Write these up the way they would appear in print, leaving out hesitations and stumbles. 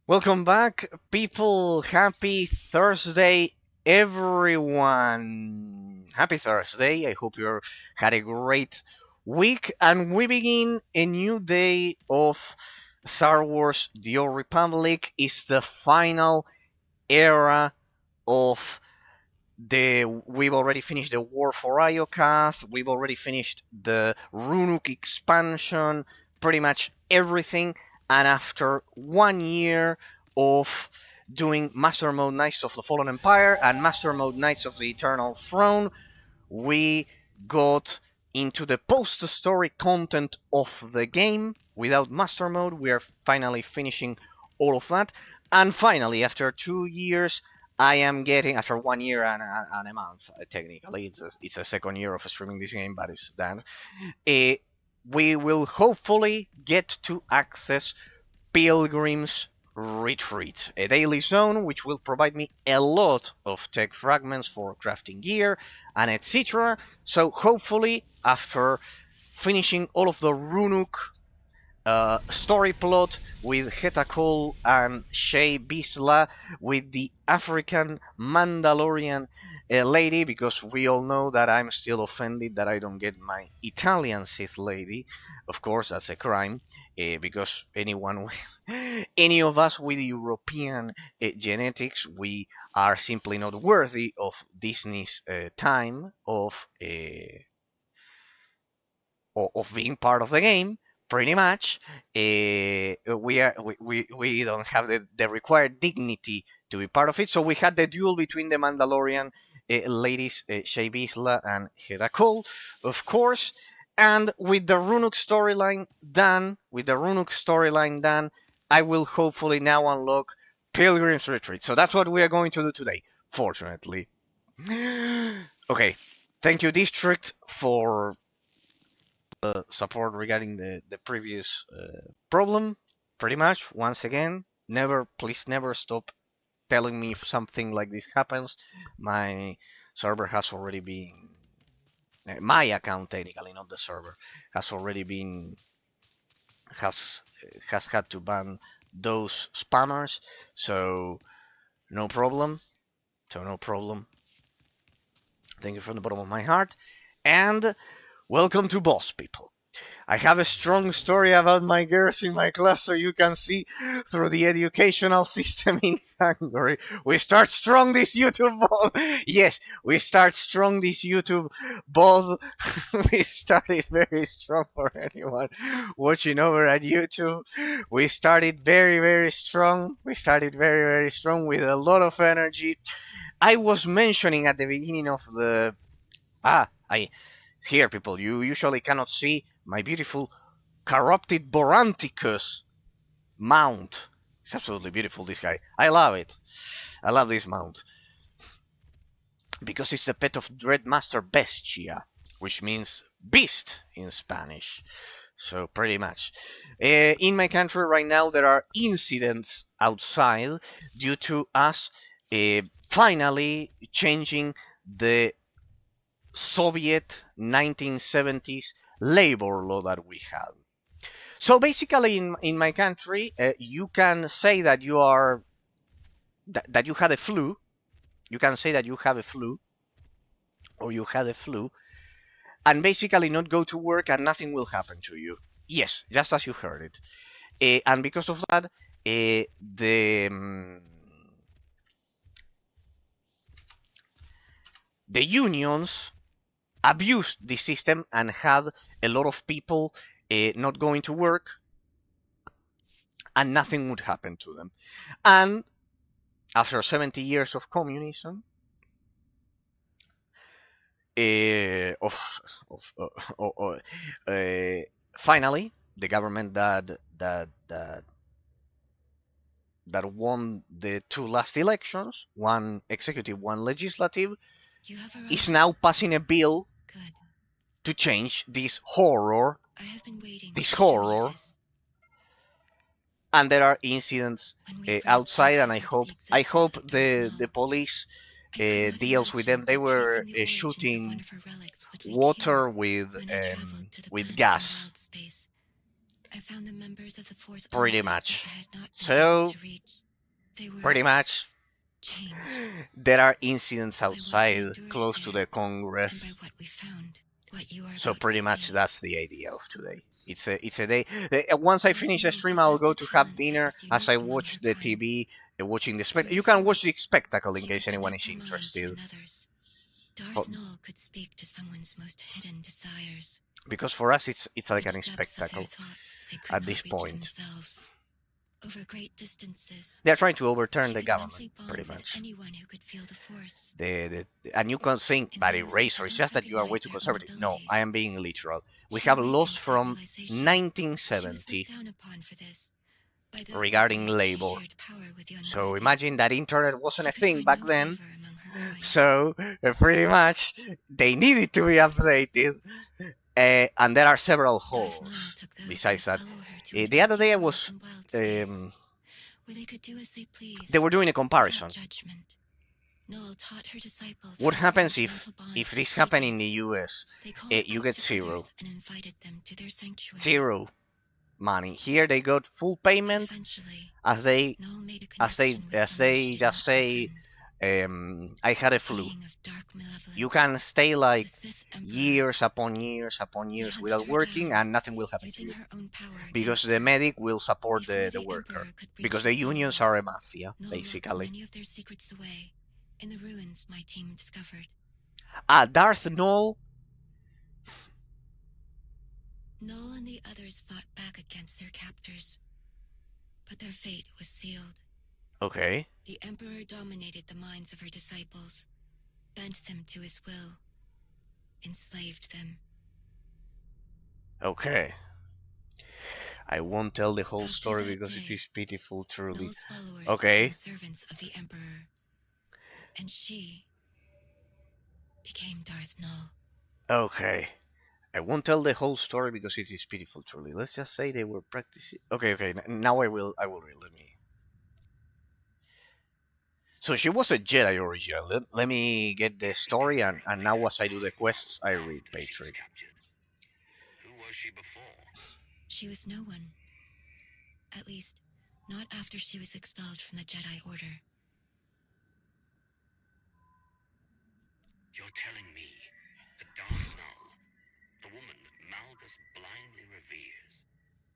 Welcome back, people. Happy Thursday, everyone. Happy Thursday. I hope you had a great week. And we begin a new day of Star Wars The Old Republic. It's the final era of we've already finished the war for Iokath. We've already finished the Runuk expansion, pretty much everything. And after 1 year of doing Master Mode Knights of the Fallen Empire and Master Mode Knights of the Eternal Throne, we got into the post-story content of the game without Master Mode. We are finally finishing all of that. And finally, after 2 years, I am getting, after 1 year and a month, technically, it's a second year of streaming this game, but it's done. We will hopefully get to access Pilgrim's Retreat, a daily zone which will provide me a lot of tech fragments for crafting gear and etc. So hopefully, after finishing all of the Runuk story plot with Hetakol and Shay Bisla, with the African Mandalorian lady, because we all know that I'm still offended that I don't get my Italian Sith lady. Of course, that's a crime, because any of us with European genetics, we are simply not worthy of Disney's time of being part of the game. Pretty much, we don't have the required dignity to be part of it. So we had the duel between the Mandalorian ladies, Shay Bisla and Hera Cole, of course. And with the Runuk storyline done, I will hopefully now unlock Pilgrim's Retreat. So that's what we are going to do today, fortunately. Okay, thank you, District, for support regarding the previous problem. Pretty much, once again, please never stop telling me if something like this happens. My server has already been, my account technically, not the server, has already been, has had to ban those spammers. So no problem. Thank you from the bottom of my heart. And welcome to Boss People. I have a strong story about my girls in my class, so you can see through the educational system in Hungary. We start strong this YouTube ball. Yes, we start strong this YouTube ball. We started very strong for anyone watching over at YouTube. We started very, very strong. We started very, very strong with a lot of energy. I was mentioning at the beginning of the... Here, people, you usually cannot see my beautiful corrupted Boranticus mount. It's absolutely beautiful, this guy. I love it. I love this mount. Because it's the pet of Dreadmaster Bestia, which means beast in Spanish. So pretty much. In my country right now there are incidents outside due to us finally changing the Soviet 1970s labor law that we had. So basically, in my country, you can say that you are that you had a flu. You can say that you have a flu, or you had a flu, and basically not go to work, and nothing will happen to you. Yes, just as you heard it. And because of that, the unions abused the system and had a lot of people not going to work, and nothing would happen to them. And after 70 years of communism, finally, the government that won the two last elections, one executive, one legislative, is now passing a bill to change this horror. And there are incidents outside, and I hope the police deals with them. They were shooting water with gas, pretty much. So They were Pretty much. changed There are incidents by what they outside, endured close to there the and by Congress. what we found. What you are So about to pretty much see. that's the idea of today. It's a day. Once I Darth finish the Nul stream, I'll possessed go a to have talent that dinner was as I unique among watch her the kind. TV, watching the Through spectacle. the You can watch the Force, spectacle in she could case anyone is connect your mind to interested. another's. But Darth Nul could speak to someone's most hidden desires. because for us it's like Reach an depths of their spectacle thoughts they could at not this reach point. themselves. Over great distances, They're trying to overturn she the could government, mentally pretty bond with much. anyone who could feel the Force. And you can think, In but those who eraser, did it's not just that you are way recognize too their own conservative. No, I abilities, am being literal. We she have awakened lost to that from realization. She was looked 1970 down upon for this by those who regarding believed she labor. shared power with the So unworthy. imagine that internet wasn't She a could thing find back no then. favor among her kind. So pretty much they needed to be updated. And there are several Darth Nul holes took those who besides would that. follow her to an The other empty day I world was and wild space, um, where they could do as they pleased, they were doing a without comparison. judgment. Nul taught her disciples What how to happens forge mental if bonds as this she happened in did. the US? They called You out get to zero. others and invited them to their sanctuary. Zero money. Here they got full But payment eventually, as they Nul made a as they connection with as someone they she did just not say, comprehend. I had a A flu. being of dark malevolence. You can stay The like Sith Emperor. years upon years upon He years hunted without her working down, and nothing will happen to using you. her own power Because against the her. medic will support Before the the worker. Emperor could reach Because her the unions followers, are a mafia, Nul locked basically. many of their secrets away in the ruins my team discovered. Darth Nul. Nul and the others fought back against their captors, but their fate was sealed. Okay. The Emperor dominated the minds of her disciples, bent them to his will, enslaved them. Okay. I won't tell the whole After story that because it day, is pitiful, truly. Nul's followers Okay. became servants of the Emperor, and she became Darth Nul. Okay. I won't tell the whole story because it is pitiful, truly. Let's just say they were practicing. Okay. Now I will read. Let me. So she was a Jedi originally. Let me get the story, and now as I do the quests, I read Patrick. Who was she before? She was no one. At least, not after she was expelled from the Jedi Order. You're telling me that Darth Nul, the woman that Malgus blindly reveres,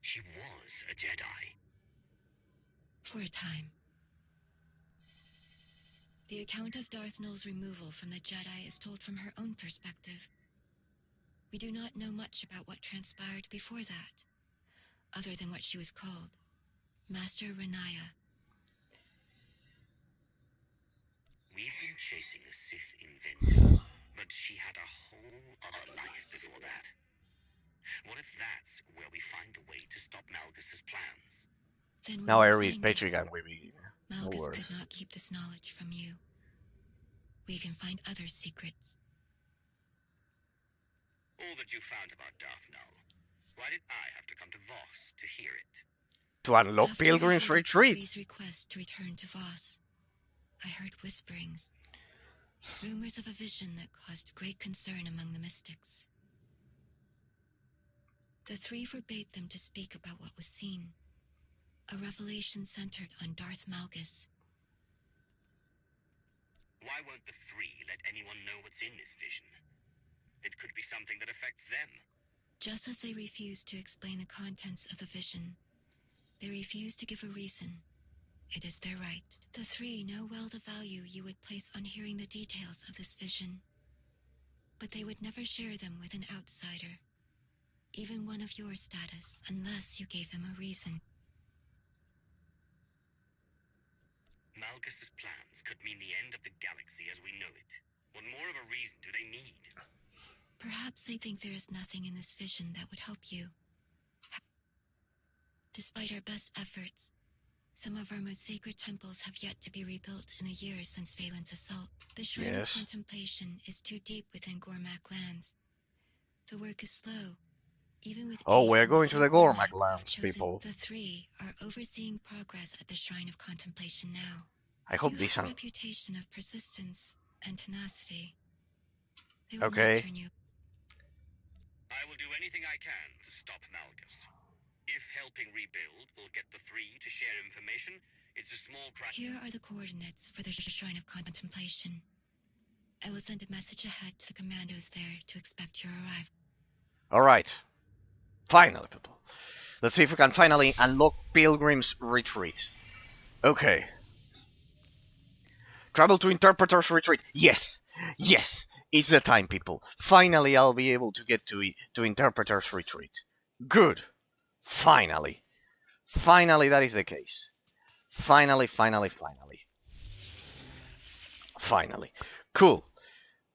she was a Jedi? For a time. The account of Darth Nul's removal from the Jedi is told from her own perspective. We do not know much about what transpired before that, other than what she was called, Master Renaya. We've been chasing a Sith inventor, but she had a whole other life before that. What if that's where we find a way to stop Malgus's plans? Then we Now I will read find Patrick it. and we begin. No Malgus worries. could not keep this knowledge from you. We can find other secrets. All that you found about Darth Nul, why did I have to come to Voss to hear it? To unlock After Pilgrim's I heard Retreat. the Three's request to return to Voss, I heard whisperings, rumors of a vision that caused great concern among the mystics. The Three forbade them to speak about what was seen, a revelation centered on Darth Malgus. Why won't the Three let anyone know what's in this vision? It could be something that affects them. Just as they refused to explain the contents of the vision, they refused to give a reason. It is their right. The Three know well the value you would place on hearing the details of this vision, but they would never share them with an outsider, even one of your status, unless you gave them a reason. Malgus's plans could mean the end of the galaxy as we know it. What more of a reason do they need? Perhaps they think there is nothing in this vision that would help you. Despite our best efforts, some of our most sacred temples have yet to be rebuilt in the years since Valen's assault. The Shrine of Contemplation is too deep within Gormak lands. The work is slow, even with Oh, aid we're from going a to few the Gormak Gormak who have lands, chosen. people. The Three are overseeing progress at the Shrine of Contemplation now. I hope You these have are a reputation of persistence and tenacity. They will not okay. turn you. I will do anything I can to stop Malgus. If helping rebuild will get the three to share information, it's a small price. Here are the coordinates for the Shrine of Contemplation. I will send a message ahead to the commandos there to expect your arrival. Alright. Finally, people. Let's see if we can finally unlock Pilgrim's Retreat. Okay. Travel to Interpreter's Retreat. Yes! Yes! It's the time, people. Finally, I'll be able to get to Interpreter's Retreat. Good. Finally. Finally, that is the case. Finally. Finally. Cool.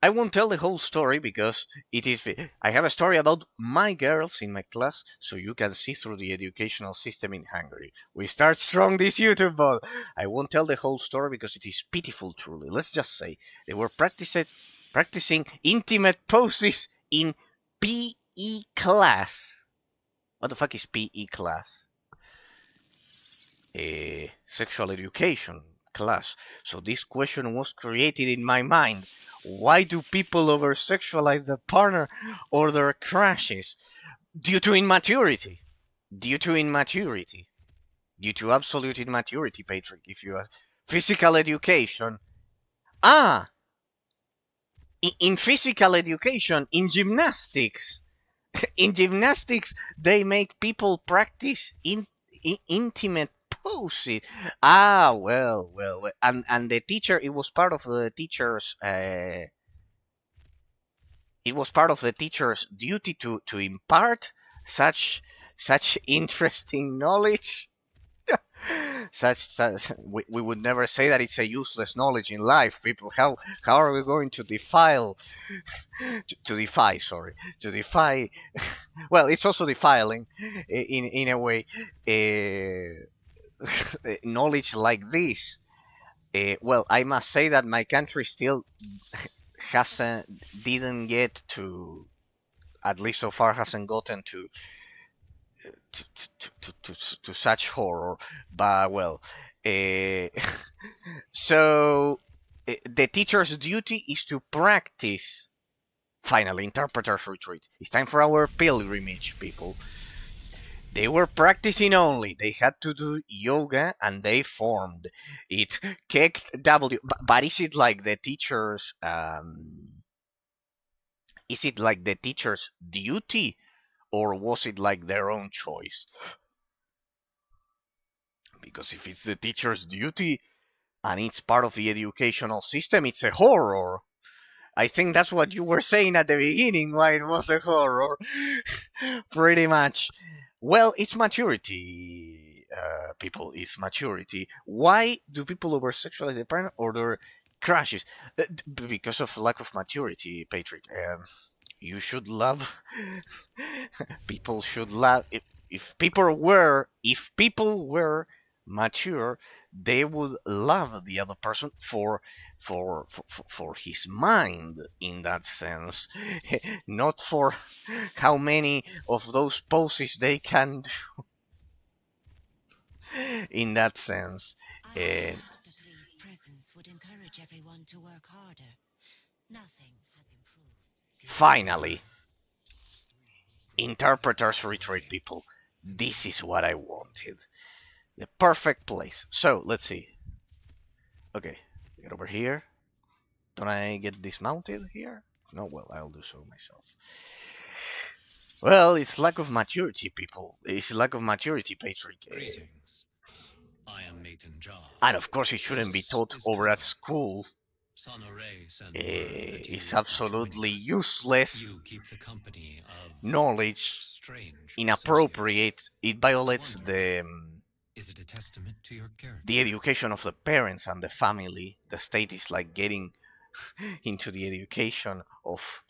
I won't tell the whole story because it is. I have a story about my girls in my class, so you can see through the educational system in Hungary. We start strong this YouTube, but I won't tell the whole story because it is pitiful, truly. Let's just say they were practicing intimate poses in PE class. What the fuck is PE class? A sexual education class. So this question was created in my mind. Why do people over sexualize their partner or their crushes? Due to immaturity. Due to immaturity. Due to absolute immaturity, Patrick, if you ask. Physical education. Ah! In physical education, in gymnastics. In gymnastics, they make people practice intimate poses. Ah, well, and the teacher, it was part of the teacher's. It was part of the teacher's duty to impart such interesting knowledge. such we would never say that it's a useless knowledge in life, people. How are we going to defy well, it's also defiling in a way knowledge like this. Well, I must say that my country still hasn't didn't get to, at least so far, hasn't gotten to such horror. But well, so the teacher's duty is to practice. Finally, Interpreter's Retreat. It's time for our pilgrimage, people. They were practicing only. They had to do yoga and they formed. It kicked W. But is it like the teacher's? Is it like the teacher's duty, or was it like their own choice? Because if it's the teacher's duty and it's part of the educational system, it's a horror. I think that's what you were saying at the beginning, why it was a horror. Pretty much. Well, it's maturity, people. It's maturity. Why do people over sexualize their partner or their crushes? Because of lack of maturity, Patrick. You should love. People should love. If people were mature, they would love the other person for his mind, in that sense, not for how many of those poses they can do. In that sense, I thought the three's presence would encourage everyone to work harder. Nothing has improved. finally, Interpreter's Retreat, people. This is what I wanted. The perfect place. So let's see. Okay, get over here. Don't I get dismounted here? No, well, I'll do so myself. Well, it's lack of maturity, people. It's lack of maturity, Patrick. Greetings. I am Maton Jar. And of course, it shouldn't be taught over at school. It's absolutely useless. You keep the company of knowledge, strange inappropriate. It violates the Is it a testament to your character? the education of the parents and the family. The state is like getting into the education of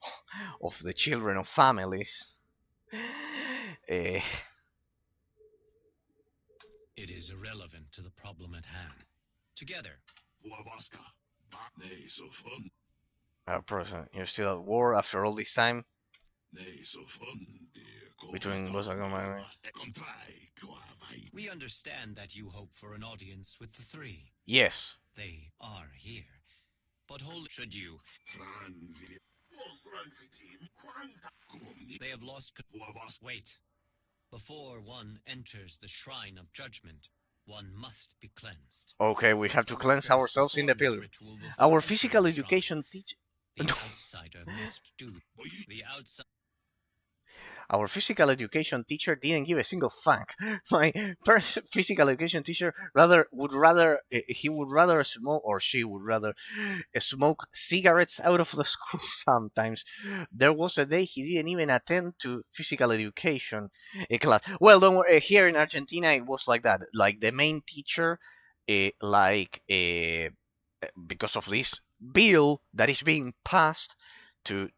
the children of families. It is irrelevant to the problem at hand. Together. Person, you're still at war after all this time between We understand that you hope for an audience with the three. Yes. They are here. But should you? They have lost. Wait. Before one enters the shrine of judgment, one must be cleansed. Okay, we have The to cleanse workers ourselves in the perform this Pilgrim. ritual before Our entering physical the shrine. education teach. The outsider must do the outside. Our physical education teacher didn't give a single fuck. My physical education teacher he would rather smoke, or she would rather smoke cigarettes out of the school sometimes. There was a day he didn't even attend to physical education class. Well, don't worry. Here in Argentina, it was like that. Like the main teacher, because of this bill that is being passed to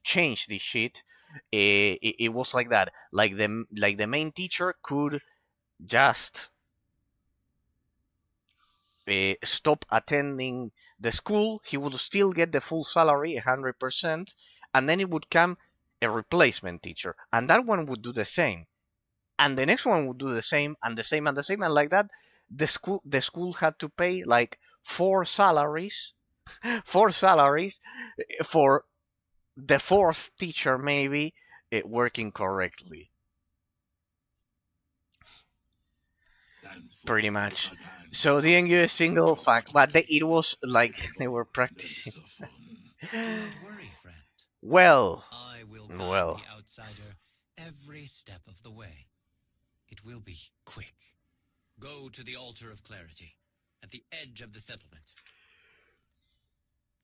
change this shit, it was like that. Like the main teacher could just stop attending the school. He would still get the full salary, 100%, and then it would come a replacement teacher, and that one would do the same, and the next one would do the same, and the same, and the same, and like that. The school had to pay like four salaries, four salaries for the fourth teacher maybe working correctly. Pretty much. So they didn't give a single fact, but it was like they were practicing. Do not worry, friend. Well, I will guide well. the outsider every step of the way. It will be quick. Go to the altar of clarity at the edge of the settlement.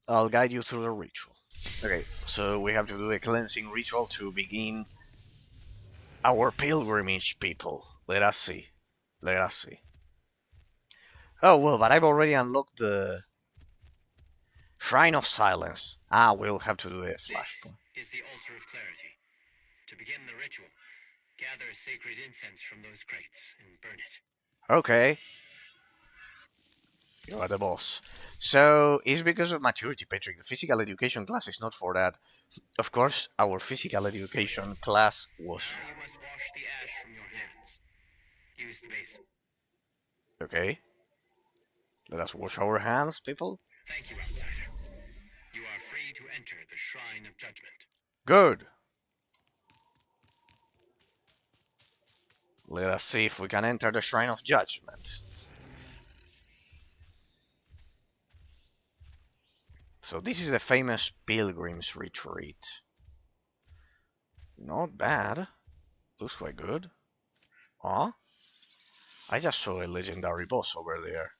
I'll guide you through the ritual. Okay, so we have to do a cleansing ritual to begin our pilgrimage, people. Let us see. Let us see. Oh, well, but I've already unlocked the Shrine of Silence. Ah, we'll have to do a flashpoint. This is the altar of clarity. To begin the ritual, gather sacred incense from those crates and burn it. Okay. You are the boss. So, it's because of maturity, Patrick. The physical education class is not for that. Of course, our physical education class was... Now you must wash the ash from your hands. Use the basin. Okay. Let us wash our hands, people. Thank you, outsider. You are free to enter the Shrine of Judgment. Good. Let us see if we can enter the Shrine of Judgment. So this is the famous Pilgrim's Retreat. Not bad. Looks quite good. Huh? I just saw a legendary boss over there.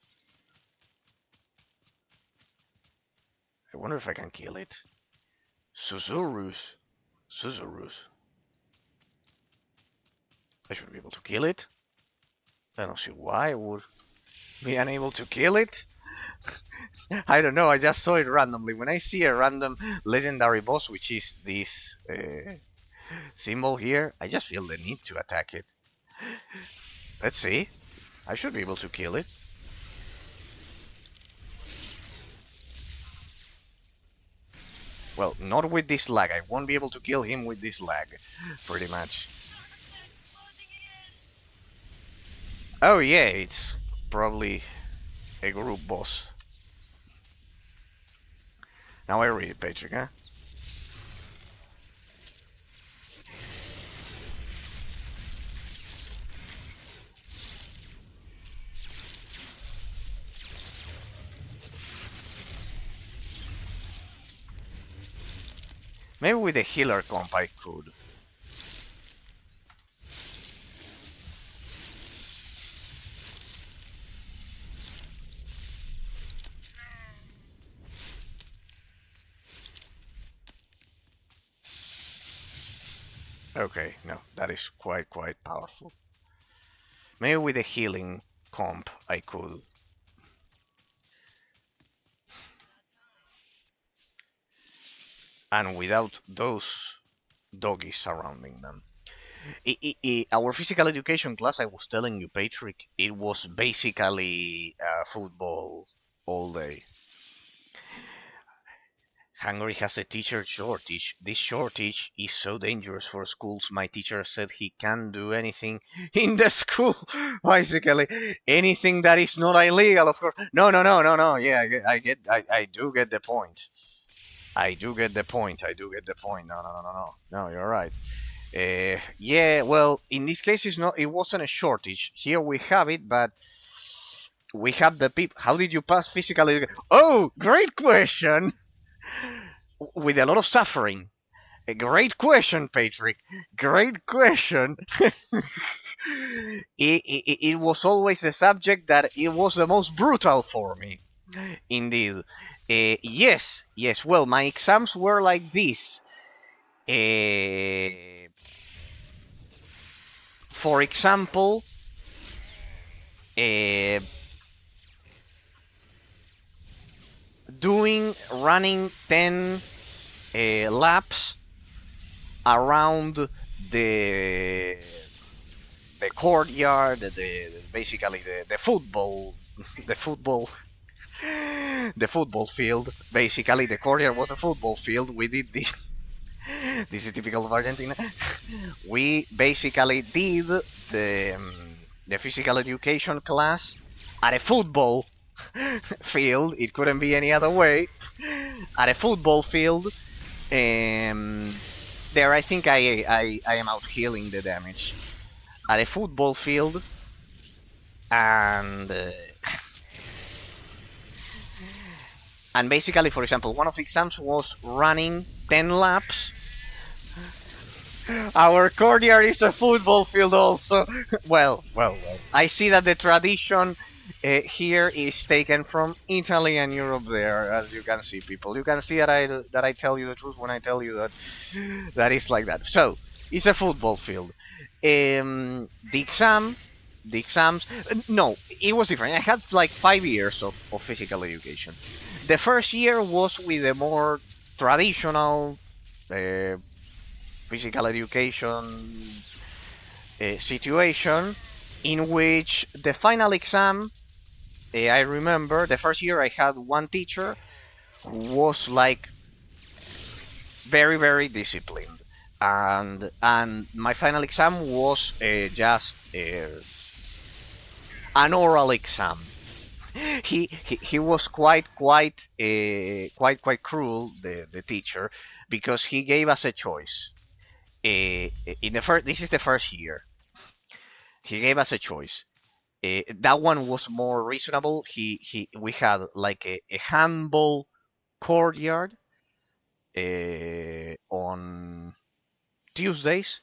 I wonder if I can kill it. Susurrus. I should be able to kill it. I don't see why I would be unable to kill it. I don't know, I just saw it randomly. When I see a random legendary boss, which is this symbol here, I just feel the need to attack it. Let's see. I should be able to kill it. Well, not with this lag. I won't be able to kill him with this lag, pretty much. Oh yeah, it's probably a group boss. Now I read it, Patrick, huh? Maybe with a healer comp I could. Okay, no, that is quite powerful. Maybe with a healing comp I could. And without those doggies surrounding them. Our physical education class, I was telling you, Patrick, it was basically football all day. Hungary has a teacher shortage. This shortage is so dangerous for schools. My teacher said he can't do anything in the school. Basically, anything that is not illegal, of course. No. Yeah, I do get the point. I do get the point. No. No, you're right. Yeah, well, in this case, it wasn't a shortage. Here we have it, but we have the people. How did you pass physical education? Oh, great question. With a lot of suffering. A great question, Patrick. Great question. It was always a subject that it was the most brutal for me. Indeed. Yes, yes. Well, my exams were like this. For example, uh, running 10 laps around the the courtyard, basically the football, the football, the football field. Basically, the courtyard was a football field. We did this. This is typical of Argentina. We basically did the physical education class at a football field. It couldn't be any other way. At a football field. There, I think I am out healing the damage. At a football field, and and basically, for example, one of the exams was running 10 laps. Our courtyard is a football field also. Well. I see that the tradition here is taken from Italy and Europe there, as you can see, people. You can see that I tell you the truth when I tell you that is like that. So, it's a football field. The exams, no, it was different. I had like 5 years of physical education. The first year was with a more traditional uh, physical education situation, in which the final exam, I remember the first year I had one teacher who was like very disciplined, and my final exam was just an oral exam. He was quite cruel, the teacher, because he gave us a choice. In the first, this is the first year. He gave us a choice. That one was more reasonable. We had like a handball courtyard on Tuesdays,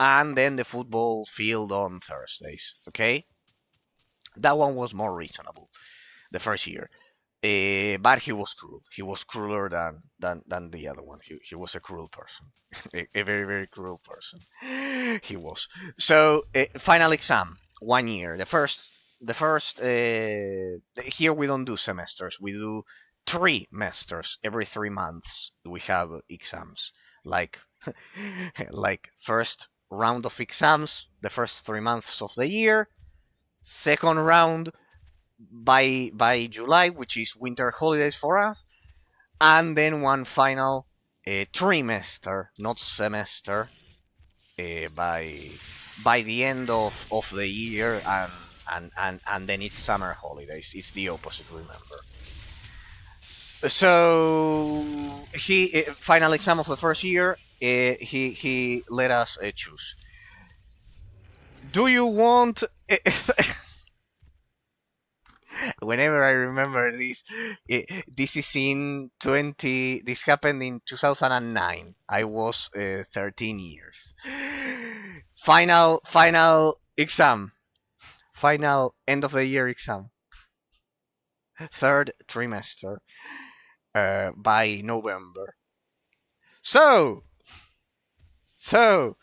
and then the football field on Thursdays. Okay, that one was more reasonable the first year. But he was cruel. He was crueler than the other one. He was a cruel person, a very cruel person. He was. So final exam, 1 year. The first. Here we don't do semesters. We do 3 semesters. Every 3 months we have exams. Like like first round of exams, the first 3 months of the year. Second round by July, which is winter holidays for us, and then one final trimester, not semester, by the end of the year, and then it's summer holidays. It's the opposite, remember. So he final exam of the first year. He let us choose. Do you want? Whenever I remember this, this is in 20. This happened in 2009. I was 13 years. Final exam. Final end of the year exam. Third trimester by November. So, so,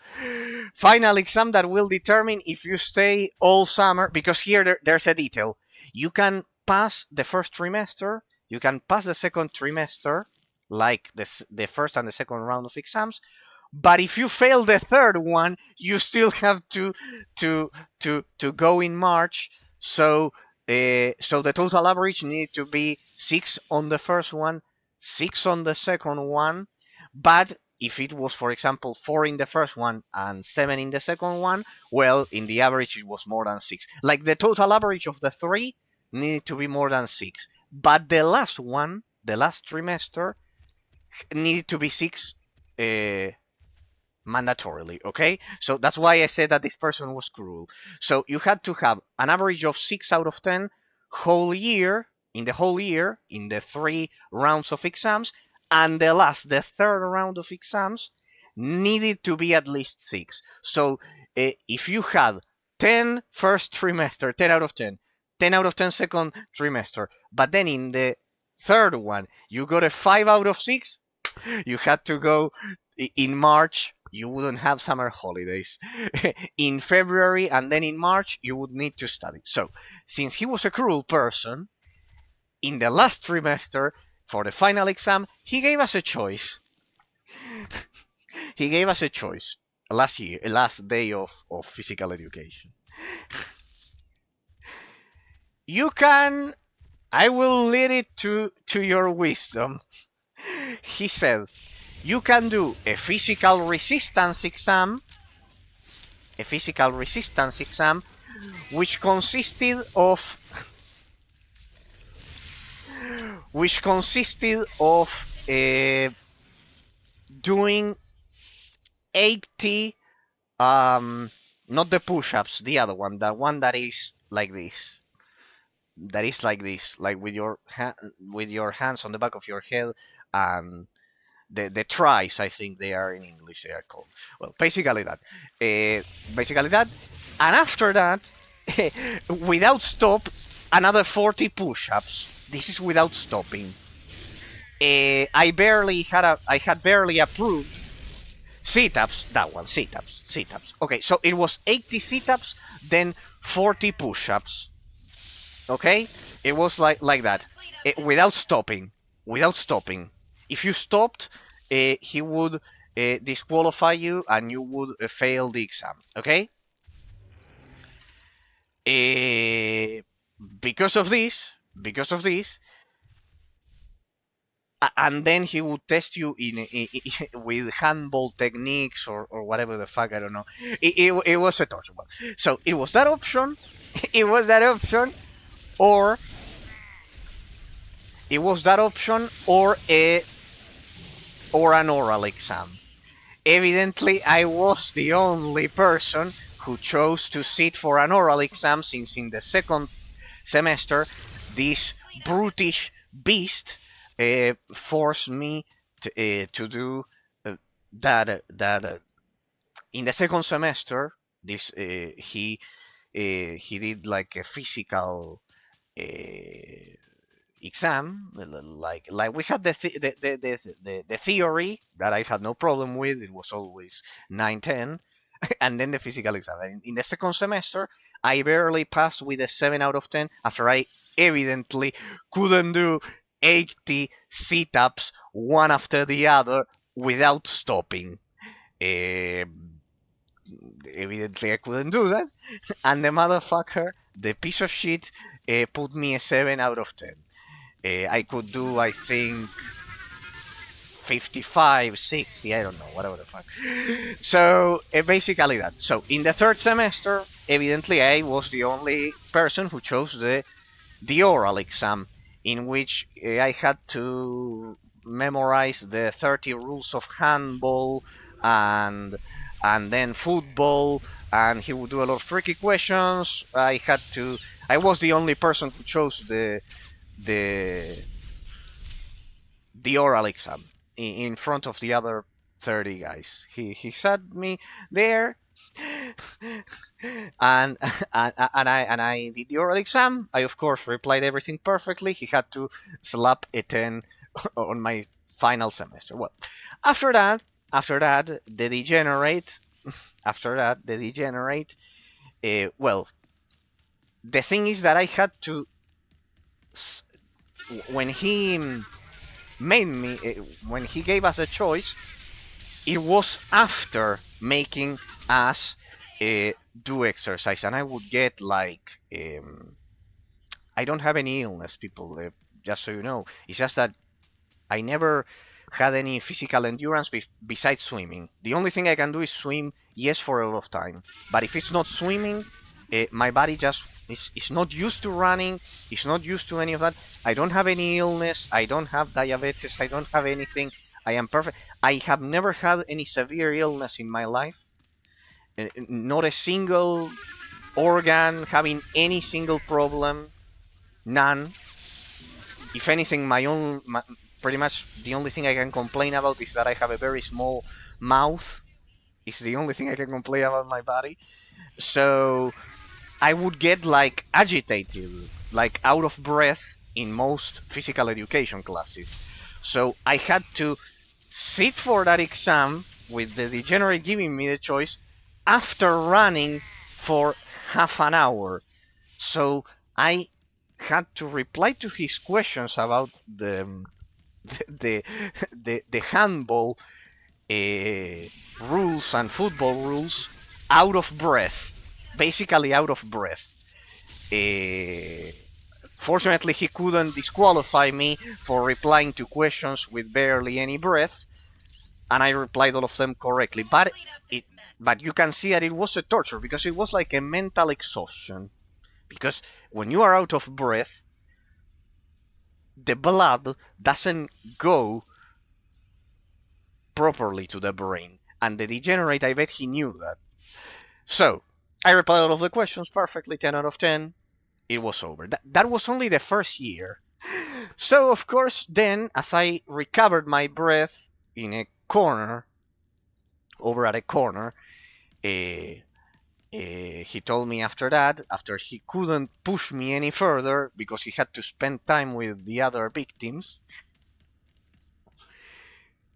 final exam that will determine if you stay all summer, because here there's a detail. You can pass the first trimester, you can pass the second trimester, like the first and the second round of exams, but if you fail the third one, you still have to go in March. So the total average need to be 6 on the first one, 6 on the second one. But if it was, for example, 4 in the first one and 7 in the second one, well, in the average it was more than 6. Like the total average of the 3 needed to be more than 6. But the last one, the last trimester, needed to be 6 mandatorily, okay? So that's why I said that this person was cruel. So you had to have an average of 6 out of 10 whole year, in the whole year, in the 3 rounds of exams, and the third round of exams, needed to be at least 6. So if you had 10 first trimester, 10 out of 10, 10 out of 10 second trimester, but then in the third one you got a 5 out of 6, you had to go in March. You wouldn't have summer holidays. In February and then in March, you would need to study. So, since he was a cruel person, in the last trimester, for the final exam, he gave us a choice. He gave us a choice last day of physical education. You can, I will lead it to your wisdom. He said, you can do a physical resistance exam, which consisted of doing 80, not the push-ups, the other one, the one that is like this, like with your hands on the back of your head, and the tries, I think they are in English, they are called. Well, basically that. And after that, without stop, another 40 push-ups. This is without stopping. I had barely approved sit-ups. That one, sit-ups. Okay, so it was 80 sit-ups, then 40 push-ups. Okay, it was like that, without stopping. If you stopped, he would disqualify you, and you would fail the exam. Okay. Because of this, and then he would test you with handball techniques or whatever the fuck, I don't know. It was a torture. So it was that option. Or an oral exam. Evidently, I was the only person who chose to sit for an oral exam, since in the second semester, this brutish beast forced me to do that. In the second semester, this he did like a physical exam, like we had the theory that I had no problem with. It was always 9-10. And then the physical exam. In the second semester, I barely passed with a 7 out of 10 after I evidently couldn't do 80 sit-ups one after the other without stopping. Evidently I couldn't do that, and the motherfucker, the piece of shit, put me a 7 out of 10. I could do, I think, 55, 60, I don't know, whatever the fuck. So, basically that. So, in the third semester, evidently I was the only person who chose the oral exam, in which I had to memorize the 30 rules of handball, and then football, and he would do a lot of tricky questions. I was the only person who chose the oral exam in front of the other 30 guys. He sat me there, and I did the oral exam. I of course replied everything perfectly. He had to slap a 10 on my final semester. Well, after that, the degenerate. Well, the thing is that I had to, when he when he gave us a choice, it was after making us do exercise, and I would get like, I don't have any illness, people, just so you know. It's just that I never had any physical endurance besides swimming. The only thing I can do is swim, yes, for a lot of time. But if it's not swimming, my body just is not used to running. It's not used to any of that. I don't have any illness. I don't have diabetes. I don't have anything. I am perfect. I have never had any severe illness in my life. Not a single organ having any single problem. None. If anything, pretty much the only thing I can complain about is that I have a very small mouth. It's the only thing I can complain about my body. So I would get like agitated, like out of breath in most physical education classes. So I had to sit for that exam with the degenerate giving me the choice after running for half an hour. So I had to reply to his questions about the the handball rules and football rules out of breath, basically out of breath. Uh, Fortunately, he couldn't disqualify me for replying to questions with barely any breath, and I replied all of them correctly. It, but you can see that it was a torture because it was like a mental exhaustion. Because when you are out of breath, the blood doesn't go properly to the brain, and the degenerate, I bet he knew that. So I replied all of the questions perfectly, 10 out of 10. It was over. That was only the first year. So, of course, then, as I recovered my breath in a corner, over at a corner, uh, he told me after that, after he couldn't push me any further because he had to spend time with the other victims,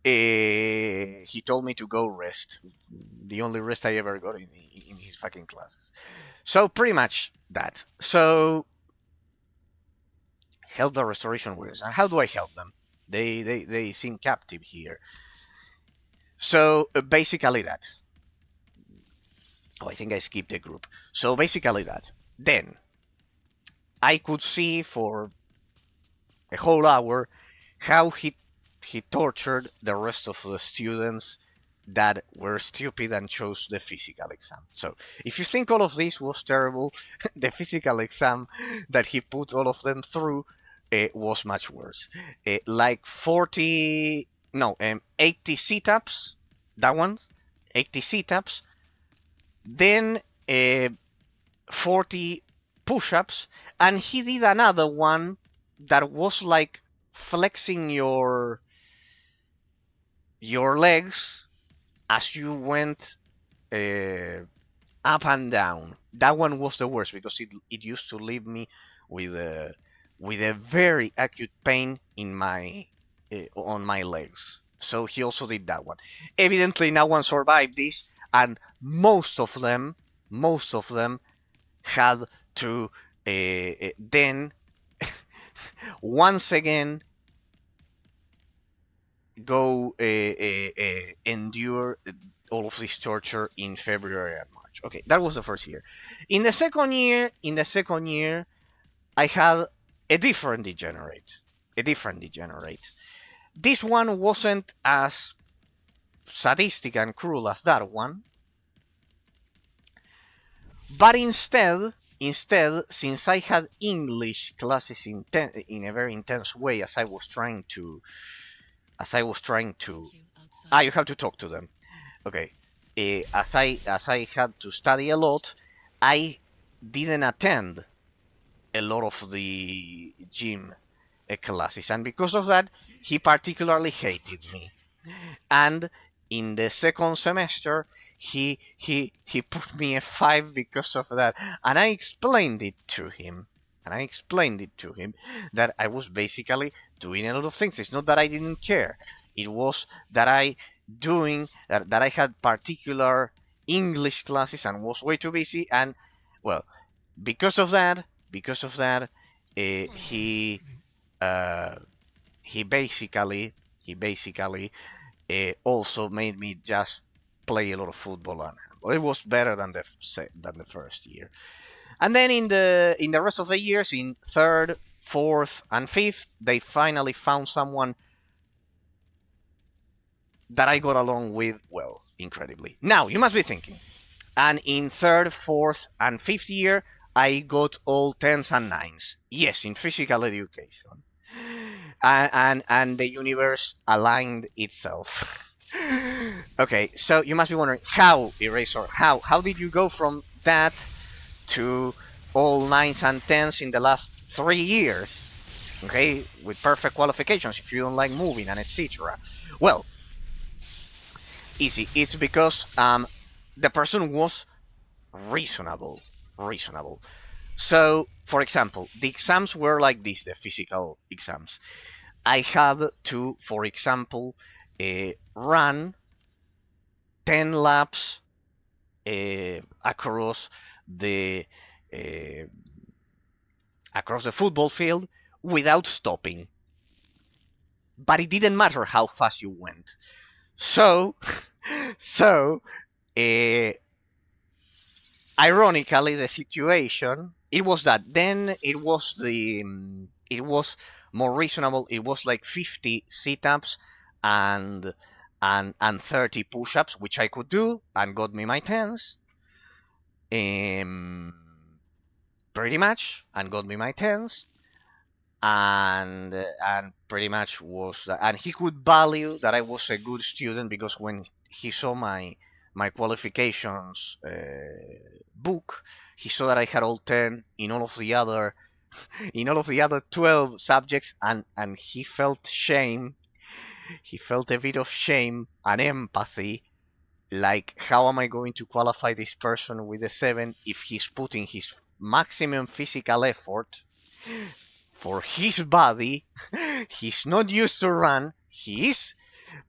he told me to go rest. The only rest I ever got in his fucking classes. So, pretty much that. So, help the restoration workers. And how do I help them? They seem captive here. So basically that. Oh, I think I skipped a group. So basically that. Then I could see for a whole hour how he tortured the rest of the students that were stupid and chose the physical exam. So if you think all of this was terrible, the physical exam that he put all of them through was much worse. Like 40, no, 80 sit-ups, that one, 80 sit-ups, then 40 push-ups, and he did another one that was like flexing your legs as you went uh, up and down. That one was the worst because it used to leave me with a very acute pain in my on my legs. So he also did that one. Evidently, no one survived this, and most of them had to then once again go endure all of this torture in February and March. Okay, that was the first year. In the second year, I had a different degenerate. A different degenerate. This one wasn't as sadistic and cruel as that one, but instead, since I had English classes in a very intense way, you have to talk to them. Okay. As I had to study a lot, I didn't attend a lot of the gym classes, and because of that, he particularly hated me. And in the second semester, he put me a 5 because of that, and I explained it to him. That I was basically doing a lot of things. It's not that I didn't care. It was that I had particular English classes and was way too busy. And well, because of that, he uh, he basically also made me just play a lot of football and handball. It was better than the first year. And then in the rest of the years, in third, fourth, and fifth, they finally found someone that I got along with well, incredibly. Now you must be thinking, and in third, fourth, and fifth year, I got all tens and nines. Yes, in physical education. and the universe aligned itself. Okay, so you must be wondering how, Eraser, how did you go from that to all nines and tens in the last 3 years? Okay, with perfect qualifications if you don't like moving and etc. Well, easy. It's because the person was reasonable, reasonable. So, for example, the exams were like this, the physical exams. I had to, for example, run 10 laps across the uh, across the football field without stopping. But it didn't matter how fast you went. So, so uh, ironically, the situation it was that then it was more reasonable. It was like 50 sit-ups and 30 push-ups, which I could do and got me my tens. Um, Pretty much, and got me my tens, and pretty much was that. And he could value that I was a good student because when he saw my qualifications book, he saw that I had all 10 in all of the other 12 subjects, and he felt shame. He felt a bit of shame and empathy. Like, how am I going to qualify this person with a 7 if he's putting his maximum physical effort for his body? He's not used to run. He is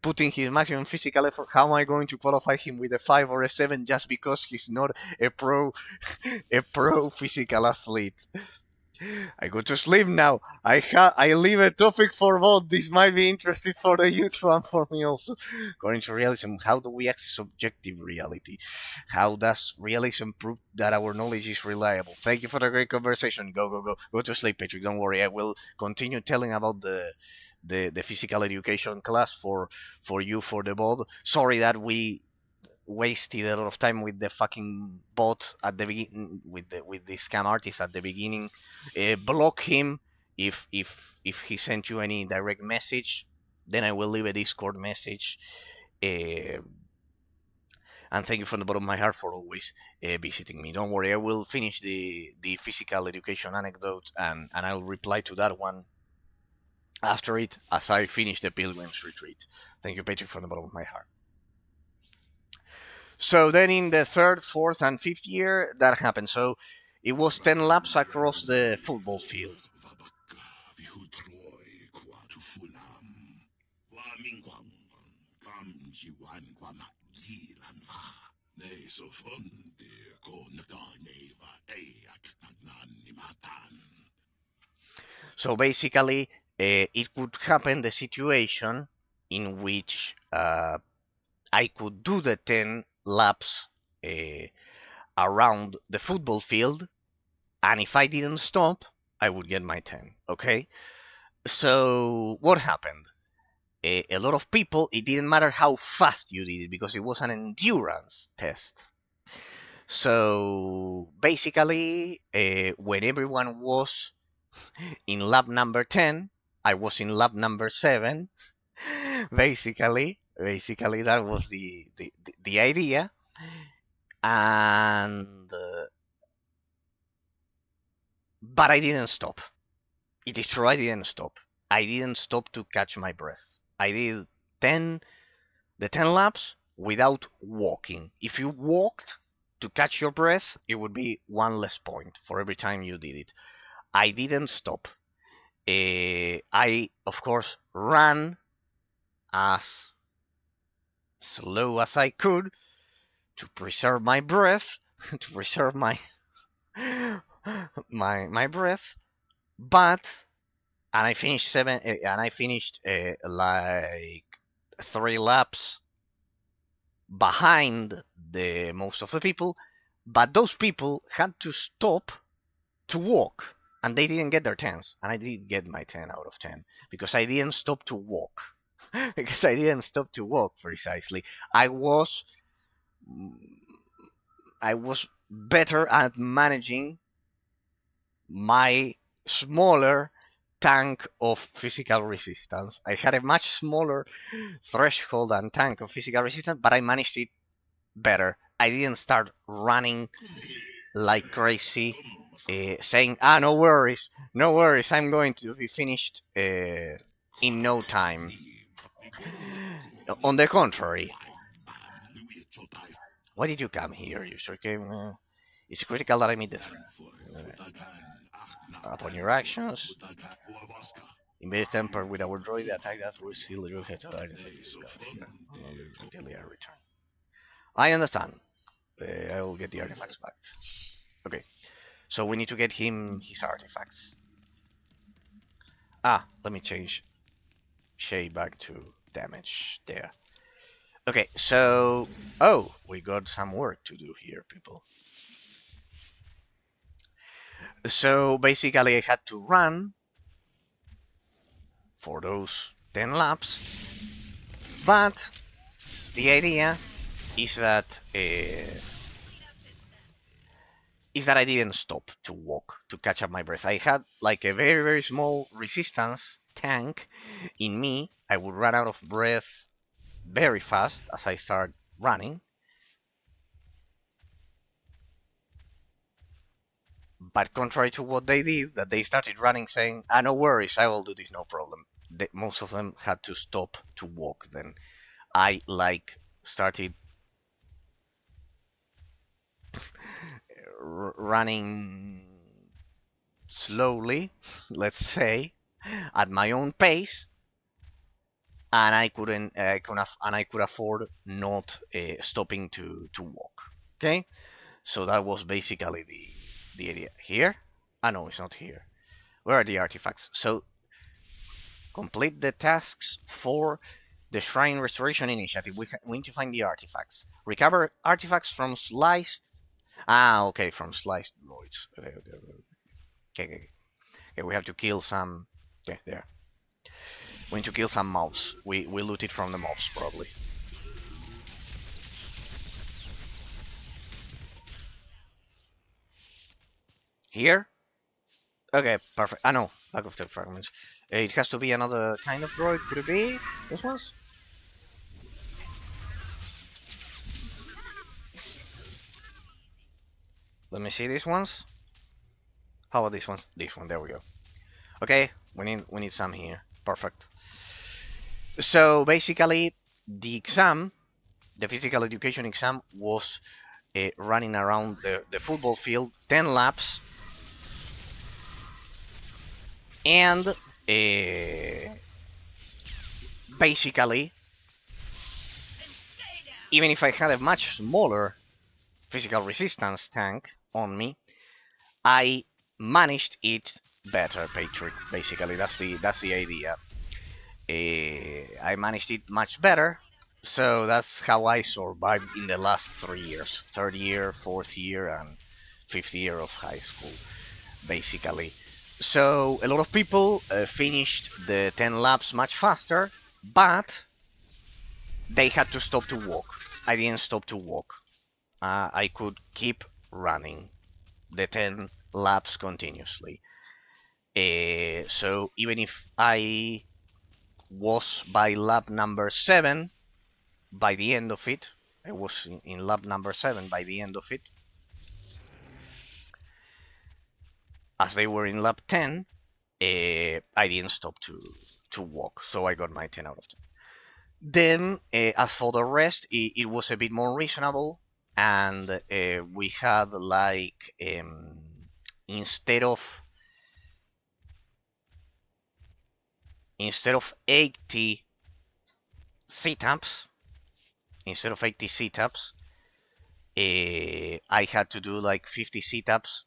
putting his maximum physical effort. How am I going to qualify him with a 5 or a 7 just because he's not a pro physical athlete? I go to sleep now. I leave a topic for both. This might be interesting for the youth and for me also. According to realism, how do we access objective reality? How does realism prove that our knowledge is reliable? Thank you for the great conversation. Go to sleep, Patrick. Don't worry. I will continue telling about the physical education class for you for the bot. Sorry that we wasted a lot of time with the fucking bot at the beginning, with the scam artist at the beginning. Block him if he sent you any direct message. Then I will leave a Discord message. Uh, and thank you from the bottom of my heart for always visiting me. Don't worry, I will finish the physical education anecdote, and I'll reply to that one after it as I finish the Pilgrim's retreat. Thank you, Patrick, from the bottom of my heart. So then in the third, fourth, and fifth year, that happened. So it was 10 laps across the football field. So basically, it could happen the situation in which I could do the 10 laps around the football field, and if I didn't stop, I would get my 10. Okay? So what happened? A lot of people, it didn't matter how fast you did it because it was an endurance test. So basically, when everyone was in lap number 10, I was in lap number 7. Basically, that was the idea. And but I didn't stop. It is true, I didn't stop. I didn't stop to catch my breath. I did 10 the 10 laps without walking. If you walked to catch your breath, it would be one less point for every time you did it. I didn't stop. I, of course, ran as slow as I could to preserve my breath, to preserve my breath. But and I finished like 3 laps behind the most of the people, but those people had to stop to walk, and they didn't get their 10s, and I did get my 10 out of 10 because I didn't stop to walk. Because I didn't stop to walk precisely. I was better at managing my smaller tank of physical resistance. I had a much smaller threshold and tank of physical resistance, but I managed it better. I didn't start running like crazy, saying, no worries, no worries, I'm going to be finished in no time. On the contrary, why did you come here? You sure came. It's critical that I meet the threat. Upon your actions, invade temper with our droid, the attack that will seal your head until they are returned. I understand. I will get the artifacts back. Okay, so we need to get him his artifacts. Let me change shade back to damage there. Okay, so we got some work to do here, people. So basically I had to run for those 10 laps, but the idea is that I didn't stop to walk to catch up my breath. I had like a very, very small resistance tank in me. I would run out of breath very fast as I start running. But contrary to what they did, that they started running saying, no worries, I will do this, no problem. Most of them had to stop to walk then. I started running slowly, let's say, at my own pace, and I could afford not stopping to walk. Okay, so that was basically the idea. Here? No, it's not here. Where are the artifacts? So complete the tasks for the Shrine Restoration Initiative. We need to find the artifacts. Recover artifacts from sliced. Okay, from sliced droids. Okay. We have to kill some. Okay, there. We need to kill some mobs. We looted from the mobs probably. Here? Okay, perfect. No, lack of tech fragments. It has to be another kind of droid. Could it be this ones? Let me see these ones. How about these ones? This one. There we go. Okay, we need some here. Perfect. So basically, the exam, the physical education exam, was running around the football field 10 laps, and basically, even if I had a much smaller physical resistance tank on me, I managed it better, Patrick. Basically, that's the idea. I managed it much better, so that's how I survived in the last 3 years: third year, fourth year, and fifth year of high school, basically. So a lot of people finished the 10 laps much faster, but they had to stop to walk. I didn't stop to walk. I could keep running the 10 laps continuously. So even if I was by lap number 7 by the end of it, I was in lap number 7 by the end of it, as they were in lap 10, I didn't stop to walk, so I got my 10 out of 10. Then, as for the rest, it was a bit more reasonable, and we had like instead of 80 sit-ups, I had to do like 50 sit-ups,